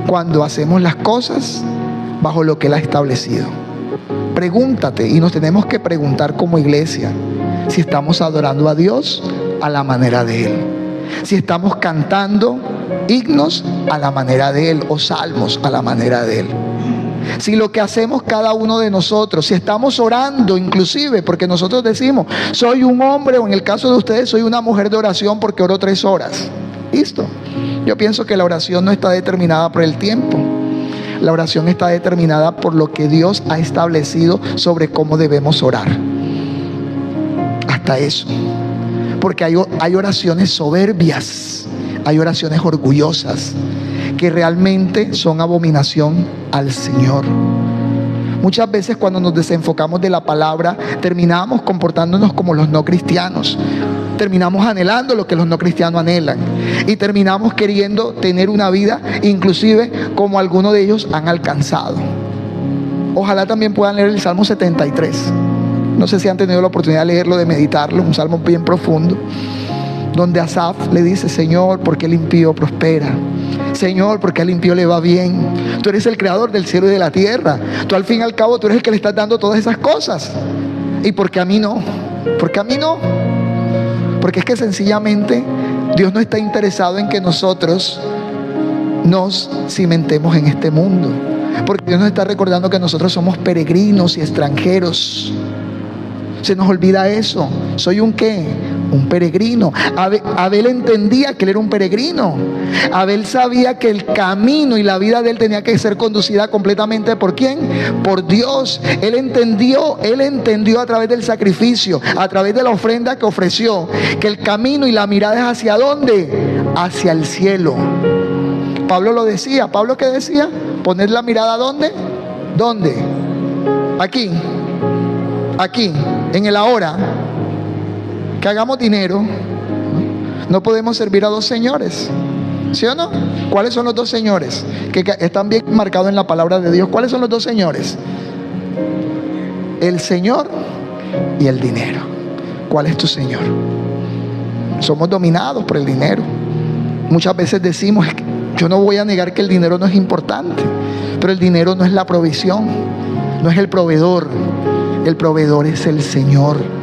Cuando hacemos las cosas bajo lo que Él ha establecido. Pregúntate, y nos tenemos que preguntar como iglesia, si estamos adorando a Dios a la manera de Él, si estamos cantando himnos a la manera de Él, o salmos a la manera de Él, si lo que hacemos cada uno de nosotros, si estamos orando inclusive, porque nosotros decimos: soy un hombre, o en el caso de ustedes, soy una mujer de oración porque oro 3 horas. Listo. Yo pienso que la oración no está determinada por el tiempo. La oración está determinada por lo que Dios ha establecido sobre cómo debemos orar. Hasta eso. Porque hay oraciones soberbias, hay oraciones orgullosas, que realmente son abominación al Señor. Muchas veces cuando nos desenfocamos de la palabra, terminamos comportándonos como los no cristianos. Terminamos anhelando lo que los no cristianos anhelan. Y terminamos queriendo tener una vida, inclusive como algunos de ellos han alcanzado. Ojalá también puedan leer el Salmo 73. No sé si han tenido la oportunidad de leerlo, de meditarlo. Un salmo bien profundo, donde Asaf le dice: Señor, ¿por qué el impío prospera? Señor, porque al impío le va bien. Tú eres el creador del cielo y de la tierra. Tú al fin y al cabo, tú eres el que le estás dando todas esas cosas. ¿Y por qué a mí no? ¿Por qué a mí no? Porque es que sencillamente Dios no está interesado en que nosotros nos cimentemos en este mundo. Porque Dios nos está recordando que nosotros somos peregrinos y extranjeros. Se nos olvida eso. ¿Soy un qué? Un peregrino. Abel entendía que él era un peregrino. Abel sabía que el camino y la vida de él tenía que ser conducida completamente ¿por quién? Por Dios. Él entendió a través del sacrificio, a través de la ofrenda que ofreció, que el camino y la mirada es ¿hacia dónde? Hacia el cielo. Pablo lo decía. ¿Pablo qué decía? Poner la mirada ¿dónde? ¿Dónde? Aquí, en el ahora. Que hagamos dinero. No podemos servir a dos señores, ¿sí o no? ¿Cuáles son los dos señores que están bien marcados en la palabra de Dios? ¿Cuáles son los dos señores? El Señor y el dinero. ¿Cuál es tu Señor? Somos dominados por el dinero. Muchas veces decimos: yo no voy a negar que el dinero no es importante, pero el dinero no es la provisión, no es el proveedor. El proveedor es el Señor.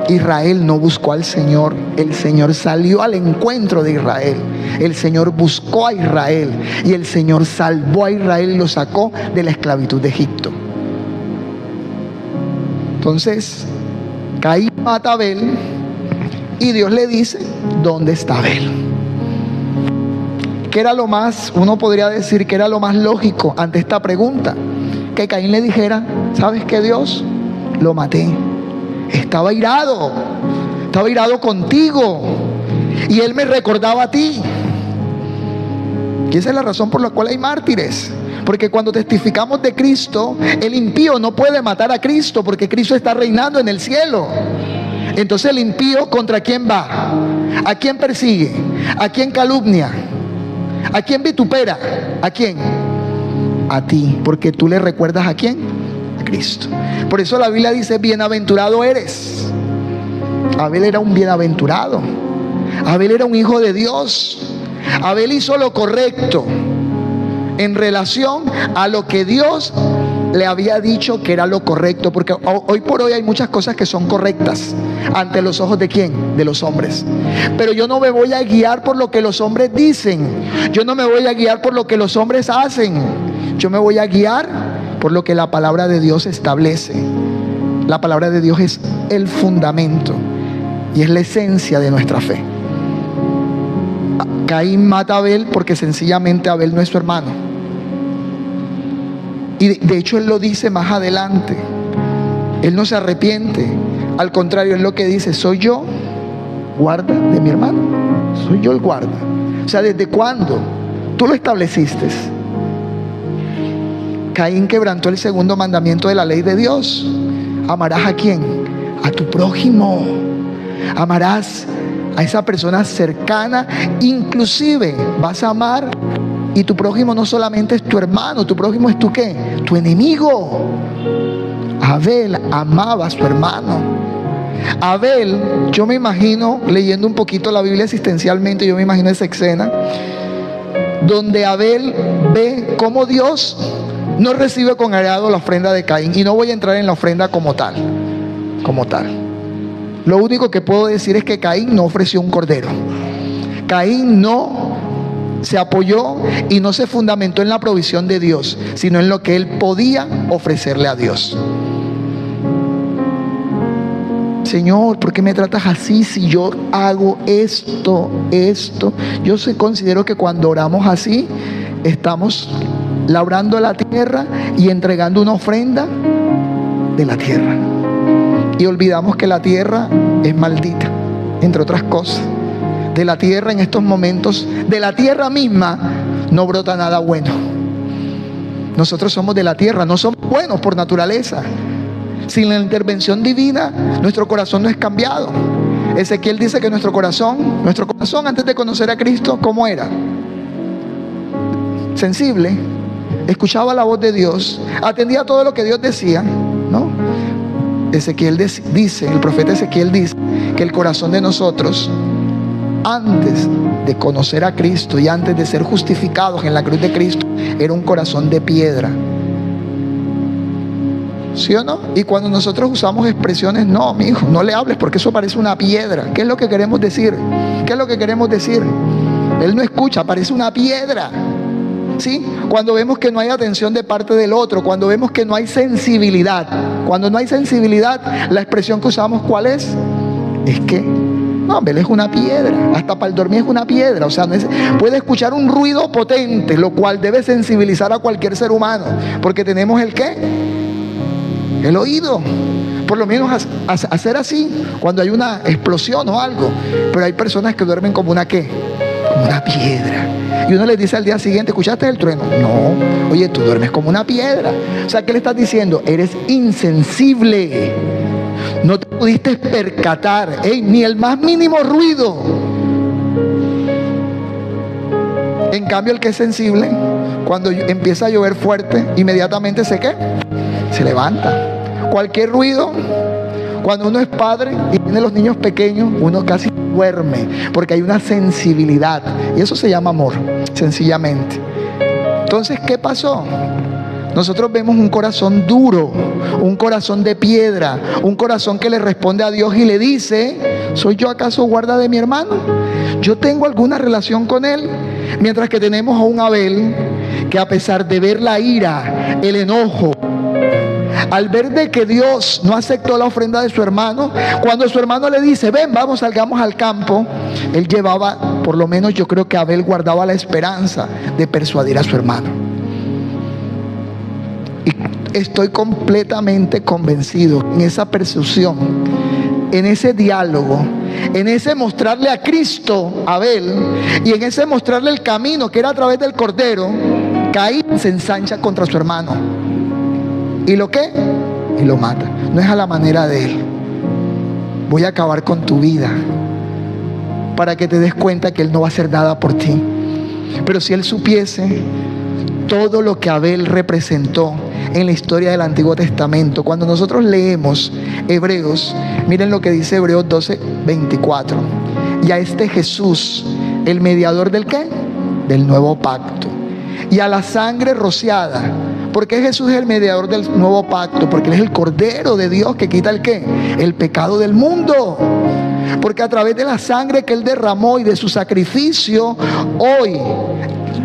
Israel no buscó al Señor, el Señor salió al encuentro de Israel. El Señor buscó a Israel y el Señor salvó a Israel y lo sacó de la esclavitud de Egipto. Entonces Caín mata a Abel y Dios le dice: ¿dónde está Abel? ¿Qué era lo más, uno podría decir que era lo más lógico ante esta pregunta? Que Caín le dijera: ¿sabes qué, Dios? Lo maté. Estaba irado contigo y él me recordaba a ti. Y esa es la razón por la cual hay mártires. Porque cuando testificamos de Cristo, el impío no puede matar a Cristo, porque Cristo está reinando en el cielo. Entonces el impío, ¿contra quién va? ¿A quién persigue? ¿A quién calumnia? ¿A quién vitupera? ¿A quién? A ti, porque tú le recuerdas ¿a quién? A Cristo. Por eso la Biblia dice: bienaventurado eres. Abel era un bienaventurado. Abel era un hijo de Dios. Abel hizo lo correcto en relación a lo que Dios le había dicho que era lo correcto. Porque hoy por hoy hay muchas cosas que son correctas ante los ojos ¿de quién? De los hombres. Pero yo no me voy a guiar por lo que los hombres dicen. Yo no me voy a guiar por lo que los hombres hacen. Yo me voy a guiar por lo que la palabra de Dios establece. La palabra de Dios es el fundamento y es la esencia de nuestra fe. Caín mata a Abel porque sencillamente Abel no es su hermano. Y de hecho él lo dice más adelante. Él no se arrepiente. Al contrario, él lo que dice: soy yo guarda de mi hermano. Soy yo el guarda. O sea, ¿desde cuándo? Tú lo estableciste. Caín quebrantó el segundo mandamiento de la ley de Dios. ¿Amarás a quién? A tu prójimo. Amarás a esa persona cercana. Inclusive vas a amar. Y tu prójimo no solamente es tu hermano, tu prójimo es tu ¿qué? Tu enemigo. Abel amaba a su hermano. Abel, yo me imagino, leyendo un poquito la Biblia existencialmente, yo me imagino esa escena donde Abel ve cómo Dios no recibe con agrado la ofrenda de Caín. Y no voy a entrar en la ofrenda como tal. Lo único que puedo decir es que Caín no ofreció un cordero. Caín no se apoyó y no se fundamentó en la provisión de Dios, sino en lo que él podía ofrecerle a Dios. Señor, ¿por qué me tratas así si yo hago esto? Yo considero que cuando oramos así, estamos labrando la tierra y entregando una ofrenda de la tierra. Y olvidamos que la tierra es maldita, entre otras cosas. De la tierra en estos momentos, de la tierra misma, no brota nada bueno. Nosotros somos de la tierra, no somos buenos por naturaleza. Sin la intervención divina, nuestro corazón no es cambiado. Ezequiel dice que nuestro corazón antes de conocer a Cristo, ¿cómo era? Sensible, escuchaba la voz de Dios, atendía todo lo que Dios decía, ¿no? Ezequiel dice, el profeta Ezequiel dice que el corazón de nosotros, antes de conocer a Cristo y antes de ser justificados en la cruz de Cristo, era un corazón de piedra. ¿Sí o no? Y cuando nosotros usamos expresiones, no, mi hijo, no le hables porque eso parece una piedra. ¿Qué es lo que queremos decir? ¿Qué es lo que queremos decir? Él no escucha, parece una piedra. ¿Sí? Cuando vemos que no hay atención de parte del otro, cuando vemos que no hay sensibilidad. Cuando no hay sensibilidad, la expresión que usamos, ¿cuál es? Es que, no, él es una piedra. Hasta para el dormir es una piedra. O sea, puede escuchar un ruido potente, lo cual debe sensibilizar a cualquier ser humano. Porque tenemos el ¿qué? El oído. Por lo menos hacer así cuando hay una explosión o algo. Pero hay personas que duermen como una ¿qué? Como una piedra. Y uno les dice al día siguiente, ¿escuchaste el trueno? No, oye, tú duermes como una piedra. O sea, ¿qué le estás diciendo? Eres insensible. No te pudiste percatar, ni el más mínimo ruido. En cambio, el que es sensible, cuando empieza a llover fuerte, inmediatamente se levanta. Cualquier ruido, cuando uno es padre y tiene los niños pequeños, uno casi duerme, porque hay una sensibilidad. Y eso se llama amor, sencillamente. Entonces, ¿qué pasó? Nosotros vemos un corazón duro, un corazón de piedra, un corazón que le responde a Dios y le dice, ¿soy yo acaso guarda de mi hermano? ¿Yo tengo alguna relación con él? Mientras que tenemos a un Abel que, a pesar de ver la ira, el enojo, al ver de que Dios no aceptó la ofrenda de su hermano, cuando su hermano le dice, ven, vamos, salgamos al campo, él llevaba, por lo menos yo creo que Abel guardaba la esperanza de persuadir a su hermano. Y estoy completamente convencido en esa persuasión, en ese diálogo, en ese mostrarle a Cristo a Abel y en ese mostrarle el camino que era a través del Cordero, Caín se ensancha contra su hermano. ¿Y lo qué? Y lo mata. No es a la manera de él. Voy a acabar con tu vida para que te des cuenta que él no va a hacer nada por ti. Pero si él supiese todo lo que Abel representó en la historia del Antiguo Testamento, cuando nosotros leemos Hebreos, miren lo que dice Hebreos 12:24. Y a este Jesús, el mediador del ¿qué? Del nuevo pacto. Y a la sangre rociada. ¿Por qué Jesús es el mediador del nuevo pacto? Porque Él es el Cordero de Dios que quita el ¿qué? El pecado del mundo. Porque a través de la sangre que Él derramó y de su sacrificio, hoy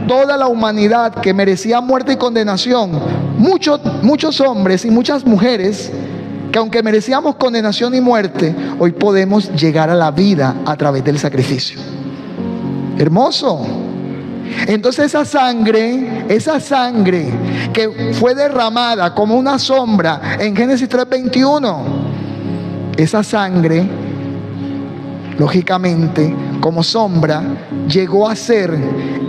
toda la humanidad que merecía muerte y condenación, muchos hombres y muchas mujeres que aunque merecíamos condenación y muerte, hoy podemos llegar a la vida a través del sacrificio. Hermoso. Entonces esa sangre que fue derramada como una sombra en Génesis 3:21, esa sangre, lógicamente, como sombra, llegó a ser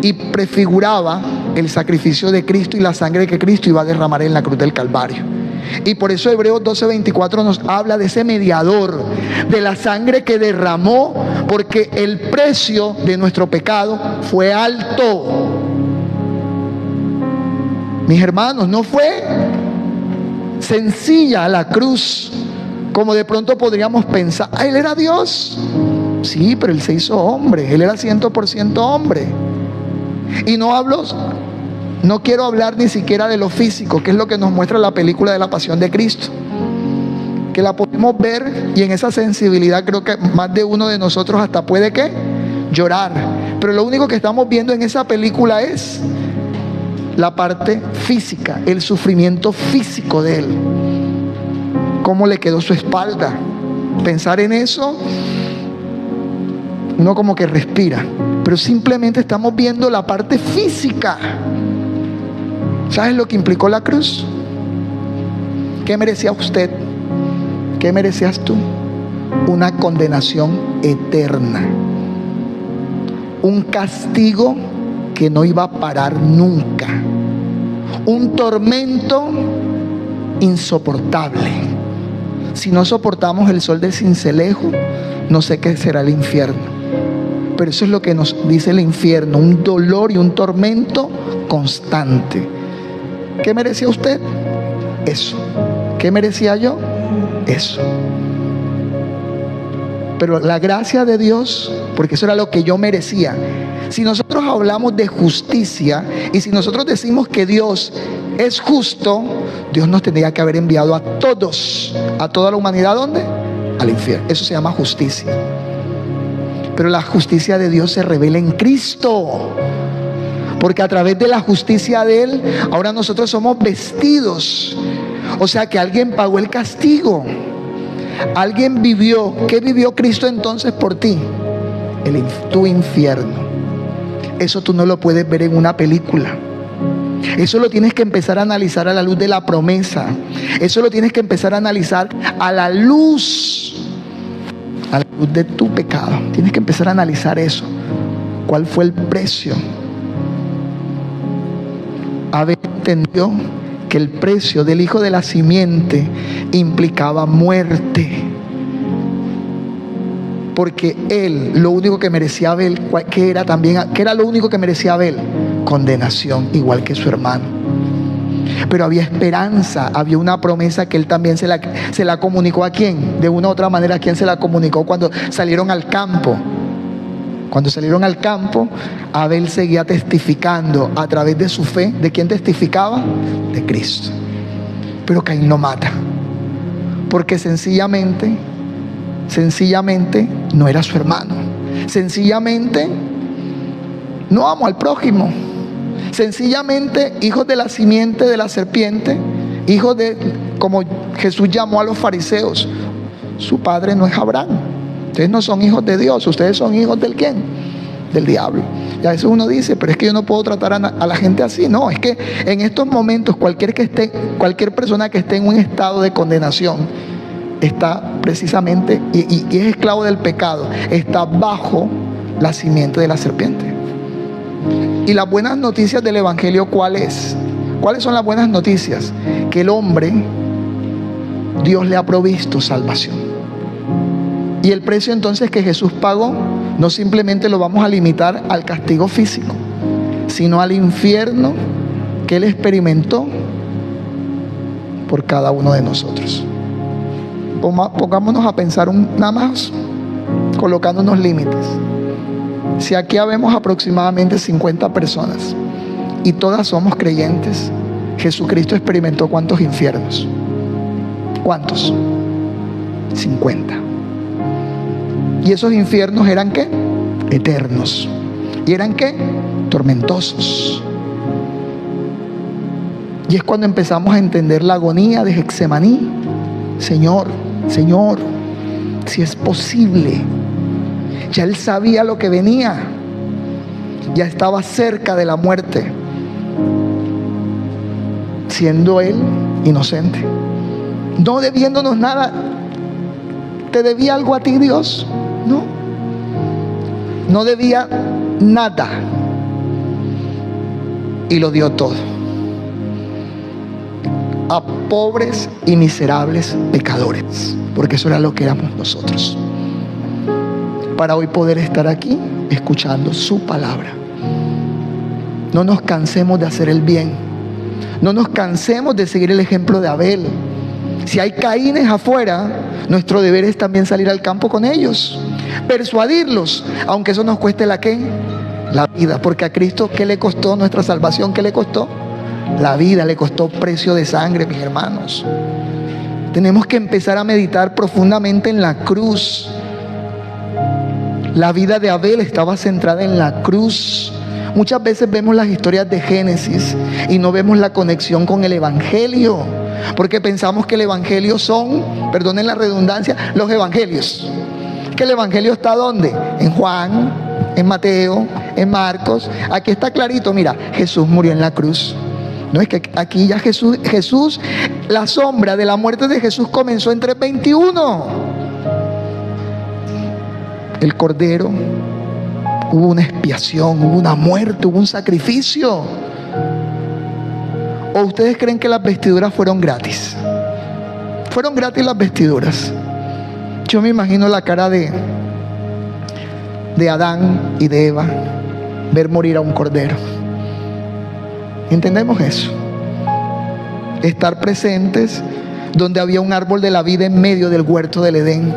y prefiguraba el sacrificio de Cristo y la sangre que Cristo iba a derramar en la cruz del Calvario. Y por eso Hebreos 12:24 nos habla de ese mediador, de la sangre que derramó, porque el precio de nuestro pecado fue alto. Mis hermanos, no fue sencilla la cruz como de pronto podríamos pensar. Él era Dios. Sí, pero Él se hizo hombre. Él era 100% hombre. Y no quiero hablar ni siquiera de lo físico, que es lo que nos muestra la película de la Pasión de Cristo, que la podemos ver, y en esa sensibilidad creo que más de uno de nosotros hasta puede ¿qué? Llorar. Pero lo único que estamos viendo en esa película es la parte física, el sufrimiento físico de Él, cómo le quedó su espalda. Pensar en eso, uno como que respira. Pero simplemente estamos viendo la parte física. ¿Sabes lo que implicó la cruz? ¿Qué merecía usted? ¿Qué merecías tú? Una condenación eterna. Un castigo que no iba a parar nunca. Un tormento insoportable. Si no soportamos el sol de cincelejo, no sé qué será el infierno. Pero eso es lo que nos dice el infierno: un dolor y un tormento constante. ¿Qué merecía usted? Eso. ¿Qué merecía yo? Eso. Pero la gracia de Dios, porque eso era lo que yo merecía. Si nosotros hablamos de justicia y si nosotros decimos que Dios es justo, Dios nos tendría que haber enviado a todos, a toda la humanidad, ¿dónde? Al infierno. Eso se llama justicia. Pero la justicia de Dios se revela en Cristo, porque a través de la justicia de Él, ahora nosotros somos vestidos. O sea que alguien pagó el castigo. Alguien vivió. ¿Qué vivió Cristo entonces por ti? Tu infierno. Eso tú no lo puedes ver en una película. Eso lo tienes que empezar a analizar a la luz de la promesa. Eso lo tienes que empezar a analizar a la luz de tu pecado. Tienes que empezar a analizar eso. ¿Cuál fue el precio? Abel entendió que el precio del hijo de la simiente implicaba muerte. Porque él, lo único que merecía Abel, ¿qué era lo único que merecía Abel? Condenación, igual que su hermano. Pero había esperanza, había una promesa que él también se la comunicó. ¿A quién? De una u otra manera, ¿a quién se la comunicó cuando salieron al campo? Cuando salieron al campo, Abel seguía testificando a través de su fe. ¿De quién testificaba? De Cristo. Pero Caín no mata, porque sencillamente no era su hermano. Sencillamente no amó al prójimo. Sencillamente, hijos de la simiente de la serpiente, hijos de, como Jesús llamó a los fariseos, su padre no es Abraham. Ustedes no son hijos de Dios, ustedes son hijos ¿del quién? Del diablo. Y a veces uno dice, pero es que yo no puedo tratar a la gente así. No, es que en estos momentos cualquier persona que esté en un estado de condenación está precisamente y es esclavo del pecado, está bajo la simiente de la serpiente. Y las buenas noticias del evangelio, ¿cuáles son las buenas noticias? Que el hombre, Dios le ha provisto salvación. Y el precio entonces que Jesús pagó, no simplemente lo vamos a limitar al castigo físico, sino al infierno que Él experimentó por cada uno de nosotros. Pongámonos a pensar nada más, colocándonos límites. Si aquí habemos aproximadamente 50 personas y todas somos creyentes, Jesucristo experimentó ¿cuántos infiernos? ¿Cuántos? 50. ¿Y esos infiernos eran qué? Eternos. ¿Y eran qué? Tormentosos. Y es cuando empezamos a entender la agonía de Getsemaní. Señor, si es posible. Ya Él sabía lo que venía. Ya estaba cerca de la muerte, siendo Él inocente, no debiéndonos nada. ¿Te debía algo a ti Dios? No debía nada. Y lo dio todo a pobres y miserables pecadores, porque eso era lo que éramos nosotros, para hoy poder estar aquí escuchando su palabra. No nos cansemos de hacer el bien. No nos cansemos de seguir el ejemplo de Abel. Si hay Caínes afuera, nuestro deber es también salir al campo con ellos, persuadirlos, aunque eso nos cueste la vida. Porque a Cristo, ¿qué le costó nuestra salvación? ¿Qué le costó? La vida. Le costó precio de sangre, mis hermanos. Tenemos que empezar a meditar profundamente en la cruz. La vida de Abel estaba centrada en la cruz. Muchas veces vemos las historias de Génesis y no vemos la conexión con el evangelio, porque pensamos que el evangelio son, perdonen la redundancia, los evangelios. Que el evangelio está ¿dónde? En Juan, en Mateo, en Marcos. Aquí está clarito, mira, Jesús murió en la cruz. No, es que aquí ya Jesús, la sombra de la muerte de Jesús comenzó en 3:21. El Cordero, hubo una expiación, hubo una muerte, hubo un sacrificio. ¿O ustedes creen que las vestiduras fueron gratis? Fueron gratis las vestiduras. Yo me imagino la cara de Adán y de Eva, ver morir a un cordero. ¿Entendemos eso? Estar presentes donde había un árbol de la vida en medio del huerto del Edén,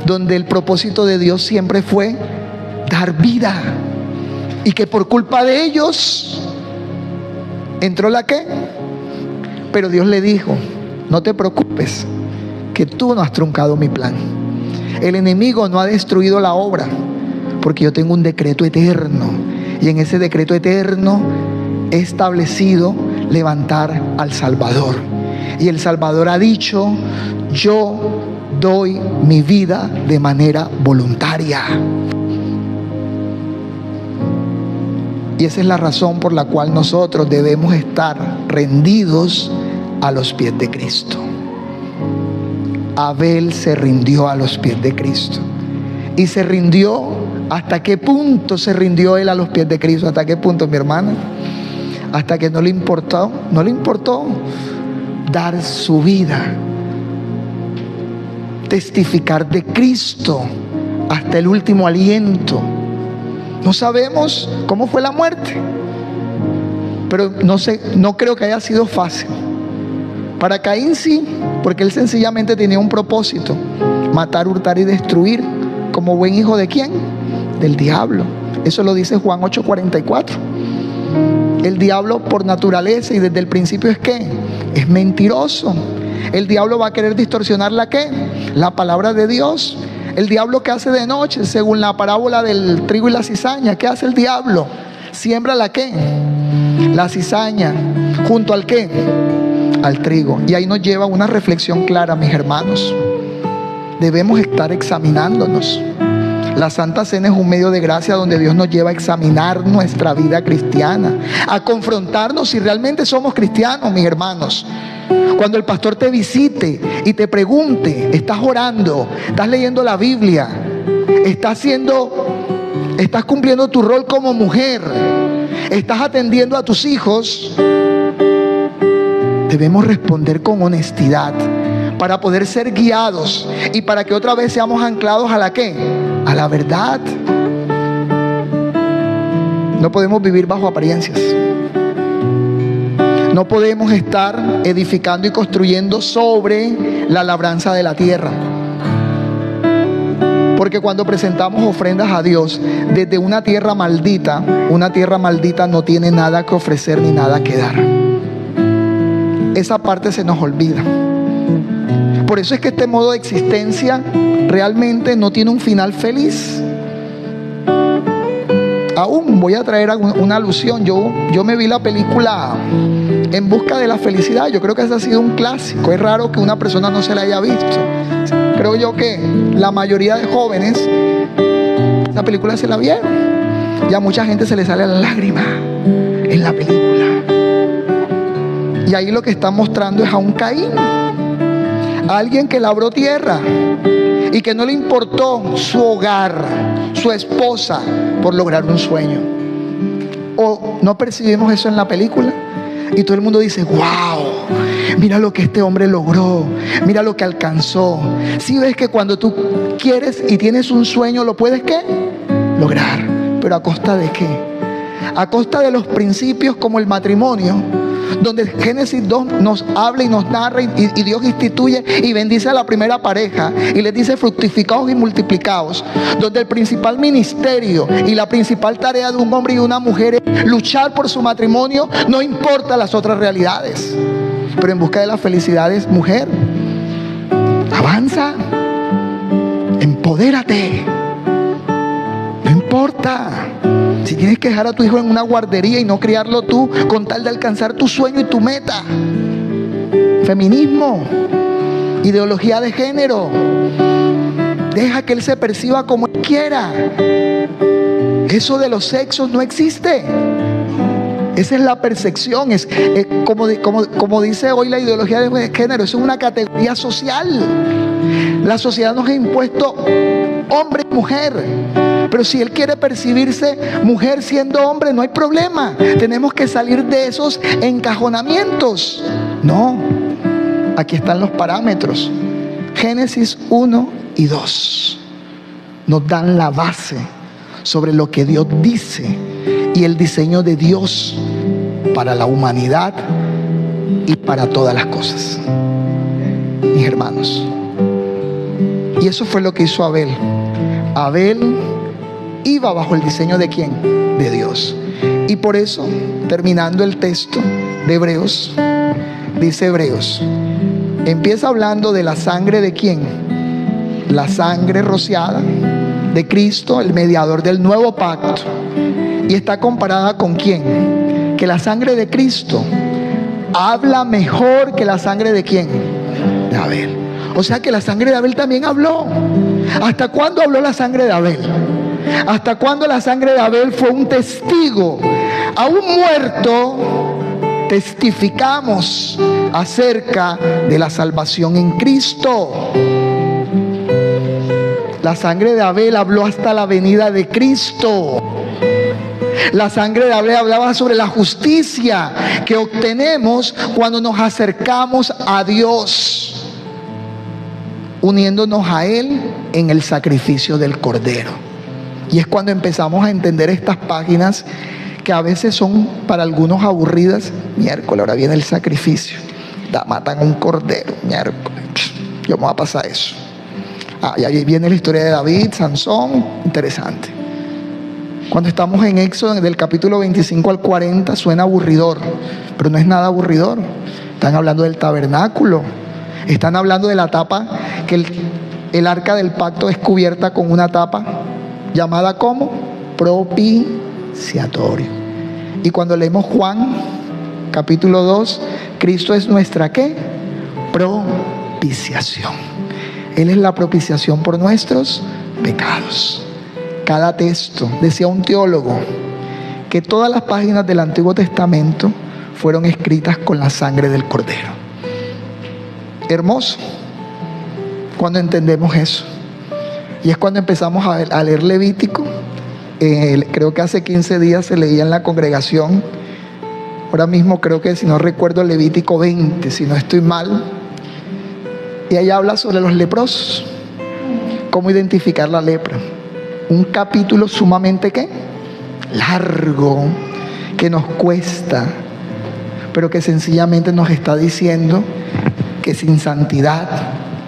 donde el propósito de Dios siempre fue dar vida, y que por culpa de ellos entró la ¿qué? Pero Dios le dijo: no te preocupes, que tú no has truncado mi plan. El enemigo no ha destruido la obra, porque yo tengo un decreto eterno, y en ese decreto eterno he establecido levantar al Salvador. Y el Salvador ha dicho: yo doy mi vida de manera voluntaria. Y esa es la razón por la cual nosotros debemos estar rendidos a los pies de Cristo. Abel se rindió a los pies de Cristo. Y se rindió. ¿Hasta qué punto se rindió él a los pies de Cristo? ¿Hasta qué punto, mi hermana? Hasta que no le importó dar su vida, testificar de Cristo hasta el último aliento. No sabemos cómo fue la muerte, pero no creo que haya sido fácil. Para Caín sí, porque él sencillamente tenía un propósito: matar, hurtar y destruir, como buen hijo de ¿quién? Del diablo. Eso lo dice Juan 8:44. El diablo por naturaleza y desde el principio es ¿qué? Es mentiroso. El diablo va a querer distorsionar la ¿qué? La palabra de Dios. El diablo, ¿qué hace de noche? Según la parábola del trigo y la cizaña, ¿qué hace el diablo? Siembra la ¿qué? La cizaña. ¿Junto al qué? Al trigo. Y ahí nos lleva a una reflexión clara, mis hermanos. Debemos estar examinándonos. La Santa Cena es un medio de gracia donde Dios nos lleva a examinar nuestra vida cristiana, a confrontarnos si realmente somos cristianos, mis hermanos. Cuando el pastor te visite y te pregunte: ¿estás orando? ¿Estás leyendo la Biblia? ¿Estás cumpliendo tu rol como mujer? ¿Estás atendiendo a tus hijos? Debemos responder con honestidad para poder ser guiados y para que otra vez seamos anclados a la ¿qué? A la verdad. No podemos vivir bajo apariencias. No podemos estar edificando y construyendo sobre la labranza de la tierra. Porque cuando presentamos ofrendas a Dios desde una tierra maldita no tiene nada que ofrecer ni nada que dar. Esa parte se nos olvida. Por eso es que este modo de existencia realmente no tiene un final feliz. Aún voy a traer una alusión. Yo me vi la película En busca de la felicidad. Yo creo que ese ha sido un clásico. Es raro que una persona no se la haya visto. Creo yo que la mayoría de jóvenes esa película se la vieron. Y a mucha gente se le sale la lágrima en la película. Y ahí lo que está mostrando es a un Caín, a alguien que labró tierra y que no le importó su hogar, su esposa, por lograr un sueño. ¿O no percibimos eso en la película? Y todo el mundo dice: wow, mira lo que este hombre logró, mira lo que alcanzó. Si ves que cuando tú quieres y tienes un sueño, lo puedes ¿qué? Lograr. ¿Pero a costa de qué? A costa de los principios como el matrimonio, donde Génesis 2 nos habla y nos narra y Dios instituye y bendice a la primera pareja y les dice: fructificaos y multiplicaos, donde el principal ministerio y la principal tarea de un hombre y una mujer es luchar por su matrimonio, no importa las otras realidades. Pero en busca de la felicidad es: mujer, avanza, empodérate, no importa si tienes que dejar a tu hijo en una guardería y no criarlo tú con tal de alcanzar tu sueño y tu meta. Feminismo, ideología de género, deja que él se perciba como él quiera. Eso de los sexos no existe. Esa es la percepción. Como dice hoy la ideología de género, eso es una categoría social. La sociedad nos ha impuesto hombre y mujer. Pero si él quiere percibirse mujer siendo hombre, no hay problema. Tenemos que salir de esos encajonamientos. No, aquí están los parámetros. Génesis 1 y 2 nos dan la base sobre lo que Dios dice y el diseño de Dios para la humanidad y para todas las cosas, mis hermanos. Y eso fue lo que hizo Abel. Abel iba bajo el diseño ¿de quién? De Dios. Y por eso, terminando el texto de Hebreos, dice Hebreos, empieza hablando de la sangre ¿de quién? La sangre rociada de Cristo, el mediador del nuevo pacto. Y está comparada ¿con quién? Que la sangre de Cristo habla mejor que la sangre ¿de quién? De Abel. O sea que la sangre de Abel también habló. ¿Hasta cuándo habló la sangre de Abel? ¿Hasta cuándo la sangre de Abel fue un testigo? A un muerto testificamos acerca de la salvación en Cristo. La sangre de Abel habló hasta la venida de Cristo. La sangre de Abel hablaba sobre la justicia que obtenemos cuando nos acercamos a Dios, uniéndonos a Él en el sacrificio del Cordero. Y es cuando empezamos a entender estas páginas que a veces son para algunos aburridas. Miércoles, ahora viene el sacrificio. Matan un cordero, miércoles. Yo me voy a pasar eso. Y ahí viene la historia de David, Sansón, interesante. Cuando estamos en Éxodo, del capítulo 25 al 40, suena aburridor, pero no es nada aburridor. Están hablando del tabernáculo. Están hablando de la tapa, que el arca del pacto es cubierta con una tapa llamada ¿cómo? Propiciatorio. Y cuando leemos Juan capítulo 2, Cristo es nuestra ¿qué? Propiciación. Él es la propiciación por nuestros pecados. Cada texto, decía un teólogo, que todas las páginas del Antiguo Testamento fueron escritas con la sangre del Cordero. Hermoso cuando entendemos eso. Y es cuando empezamos a leer Levítico. Creo que hace 15 días se leía en la congregación. Ahora mismo creo que, si no recuerdo, Levítico 20, si no estoy mal. Y ahí habla sobre los leprosos, cómo identificar la lepra. Un capítulo sumamente ¿qué? Largo, que nos cuesta, pero que sencillamente nos está diciendo que sin santidad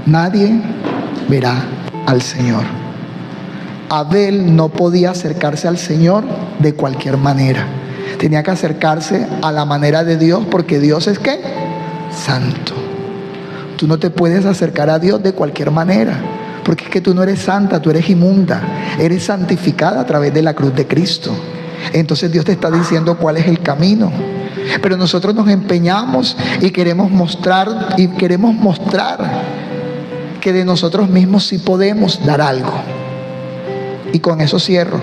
nadie verá al Señor. Abel no podía acercarse al Señor de cualquier manera. Tenía que acercarse a la manera de Dios, porque Dios es ¿qué? Santo. Tú no te puedes acercar a Dios de cualquier manera, porque es que tú no eres santa, tú eres inmunda. Eres santificada a través de la cruz de Cristo. Entonces Dios te está diciendo cuál es el camino. Pero nosotros nos empeñamos y queremos mostrar que de nosotros mismos sí podemos dar algo. Y con eso cierro,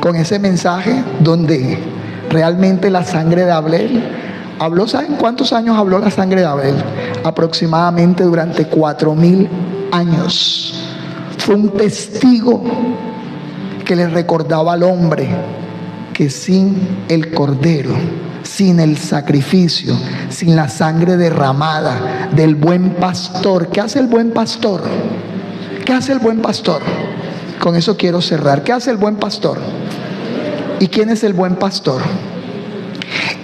con ese mensaje donde realmente la sangre de Abel habló. ¿Saben cuántos años habló la sangre de Abel? Aproximadamente durante 4000 años. Fue un testigo que le recordaba al hombre que sin el cordero, sin el sacrificio, sin la sangre derramada del buen pastor. ¿Qué hace el buen pastor? ¿Qué hace el buen pastor? Con eso quiero cerrar. ¿Qué hace el buen pastor? ¿Y quién es el buen pastor?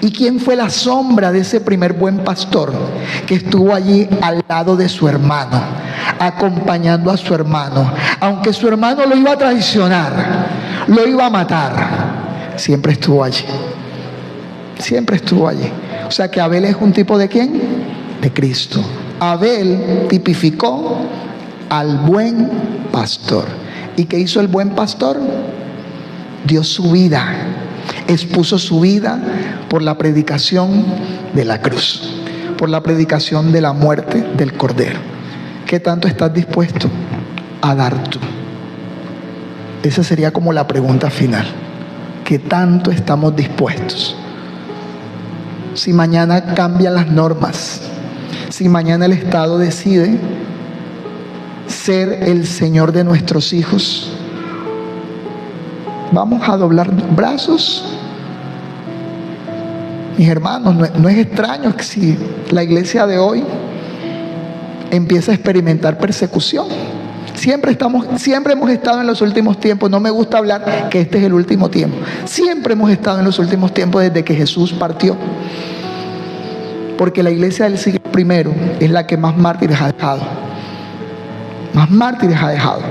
¿Y quién fue la sombra de ese primer buen pastor que estuvo allí al lado de su hermano, acompañando a su hermano? Aunque su hermano lo iba a traicionar, lo iba a matar, siempre estuvo allí. Siempre estuvo allí. O sea que Abel es un tipo ¿de quién? De Cristo. Abel tipificó al buen pastor. ¿Y qué hizo el buen pastor? Dio su vida, expuso su vida por la predicación de la cruz, por la predicación de la muerte del Cordero. ¿Qué tanto estás dispuesto a dar tú? Esa sería como la pregunta final. qué tanto estamos dispuestos. Si mañana cambian las normas, si mañana el Estado decide ser el Señor de nuestros hijos, ¿vamos a doblar brazos? Mis hermanos, no es extraño que si la iglesia de hoy empieza a experimentar persecución. Siempre hemos estado en los últimos tiempos. No me gusta hablar que este es el último tiempo. Siempre hemos estado en los últimos tiempos desde que Jesús partió. Porque la iglesia del siglo I es la que más mártires ha dejado. Más mártires ha dejado.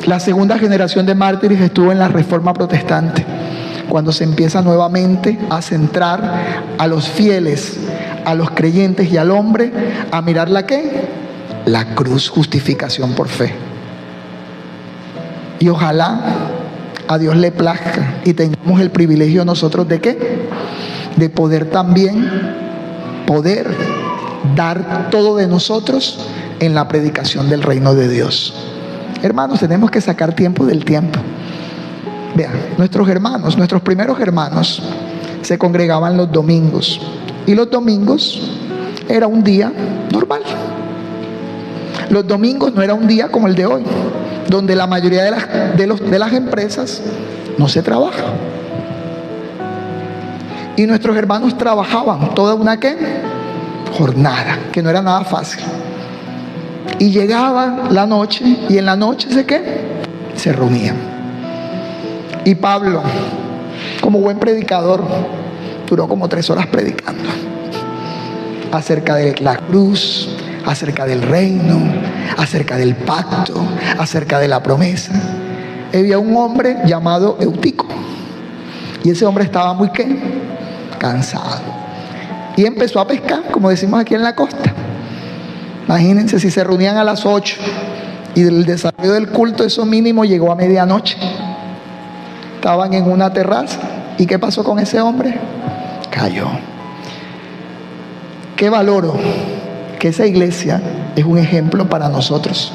La segunda generación de mártires estuvo en la Reforma Protestante, cuando se empieza nuevamente a centrar a los fieles, a los creyentes y al hombre a mirar la ¿qué? La cruz, justificación por fe. Y ojalá a Dios le plazca y tengamos el privilegio nosotros de ¿qué? De poder también dar todo de nosotros en la predicación del reino de Dios. Hermanos, tenemos que sacar tiempo del tiempo. Vean, nuestros primeros hermanos se congregaban los domingos, y los domingos era un día normal. Los domingos no era un día como el de hoy, donde la mayoría de las empresas no se trabaja. Y nuestros hermanos trabajaban toda una ¿qué? Jornada, que no era nada fácil. Y llegaba la noche, y en la noche se reunían. Y Pablo, como buen predicador, duró como 3 horas predicando acerca de la cruz, acerca del reino, acerca del pacto, acerca de la promesa. Había un hombre llamado Eutico, y ese hombre estaba muy cansado, y empezó a pescar, como decimos aquí en la costa. Imagínense, si se reunían a las 8 y el desarrollo del culto, eso mínimo llegó a medianoche. Estaban en una terraza, ¿y qué pasó con ese hombre? Cayó. ¿Qué valoro? Que esa iglesia es un ejemplo para nosotros.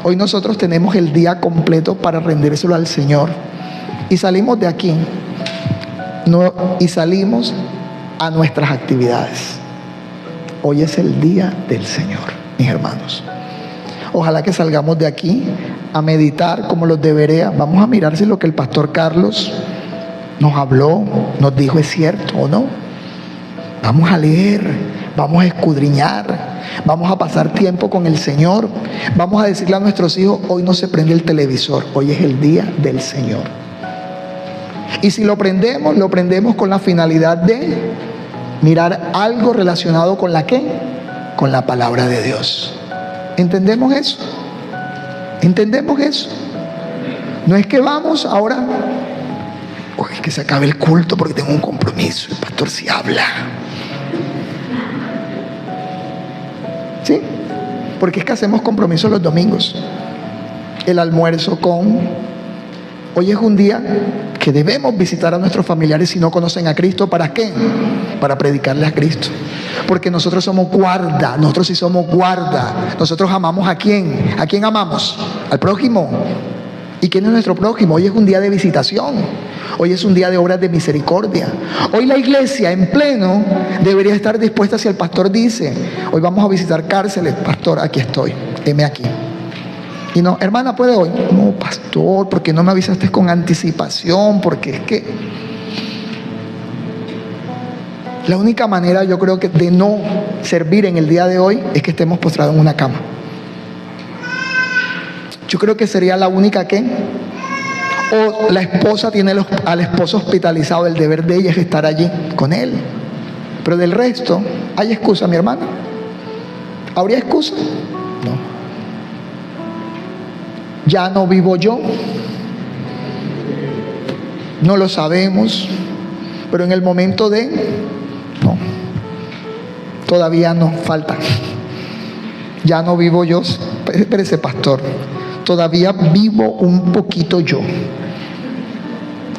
Hoy nosotros tenemos el día completo para rendírselo al Señor, y salimos de aquí y salimos a nuestras actividades. Hoy es el día del Señor, mis hermanos. Ojalá que salgamos de aquí a meditar como los de Berea. Vamos a mirar si lo que el pastor Carlos nos habló, nos dijo es cierto o no. Vamos a leer, vamos a escudriñar, vamos a pasar tiempo con el Señor. Vamos a decirle a nuestros hijos, hoy no se prende el televisor, hoy es el día del Señor. Y si lo prendemos con la finalidad de mirar algo relacionado con la ¿qué? Con la palabra de Dios. ¿Entendemos eso? ¿Entendemos eso? No es que vamos ahora, es que se acabe el culto porque tengo un compromiso, el pastor sí habla. ¿Sí? Porque es que hacemos compromisos los domingos. El almuerzo hoy es un día que debemos visitar a nuestros familiares si no conocen a Cristo. ¿Para qué? Para predicarles a Cristo. Porque nosotros somos guarda, nosotros sí somos guarda. Nosotros amamos ¿a quién? ¿A quién amamos? Al prójimo. ¿Y quién es nuestro prójimo? Hoy es un día de visitación. Hoy es un día de obras de misericordia. Hoy la iglesia en pleno debería estar dispuesta si el pastor dice, hoy vamos a visitar cárceles. Pastor, aquí estoy, heme aquí. Y no, hermana, ¿puede hoy? No, pastor, ¿por qué no me avisaste con anticipación? Porque es que la única manera, yo creo que de no servir en el día de hoy es que estemos postrados en una cama. Yo creo que sería la única o la esposa tiene al esposo hospitalizado, el deber de ella es estar allí con él. Pero del resto, ¿hay excusa, mi hermana? ¿Habría excusa? No. Ya no vivo yo, no lo sabemos, pero en el momento no, todavía nos falta. Ya no vivo yo, espérese pastor, todavía vivo un poquito yo,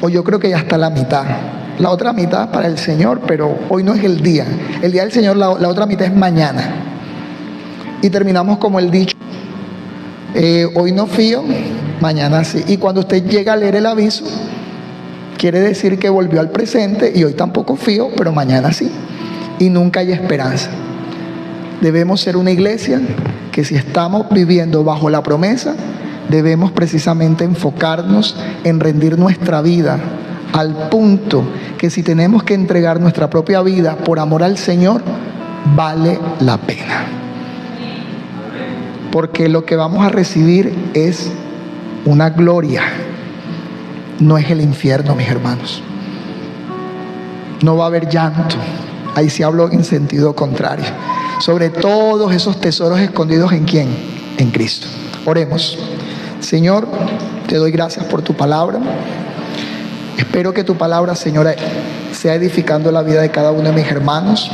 o yo creo que ya está la mitad, la otra mitad para el Señor, pero hoy no es el día del Señor, la otra mitad es mañana. Y terminamos como el dicho, hoy no fío, mañana sí. Y cuando usted llega a leer el aviso, quiere decir que volvió al presente y hoy tampoco fío, pero mañana sí. Y nunca hay esperanza. Debemos ser una iglesia que, si estamos viviendo bajo la promesa, debemos precisamente enfocarnos en rendir nuestra vida al punto que, si tenemos que entregar nuestra propia vida por amor al Señor, vale la pena. Porque lo que vamos a recibir es una gloria. No es el infierno, mis hermanos. No va a haber llanto. Ahí sí hablo en sentido contrario. Sobre todos esos tesoros escondidos, ¿en quién? En Cristo. Oremos. Señor, te doy gracias por tu palabra. Espero que tu palabra, Señor, sea edificando la vida de cada uno de mis hermanos.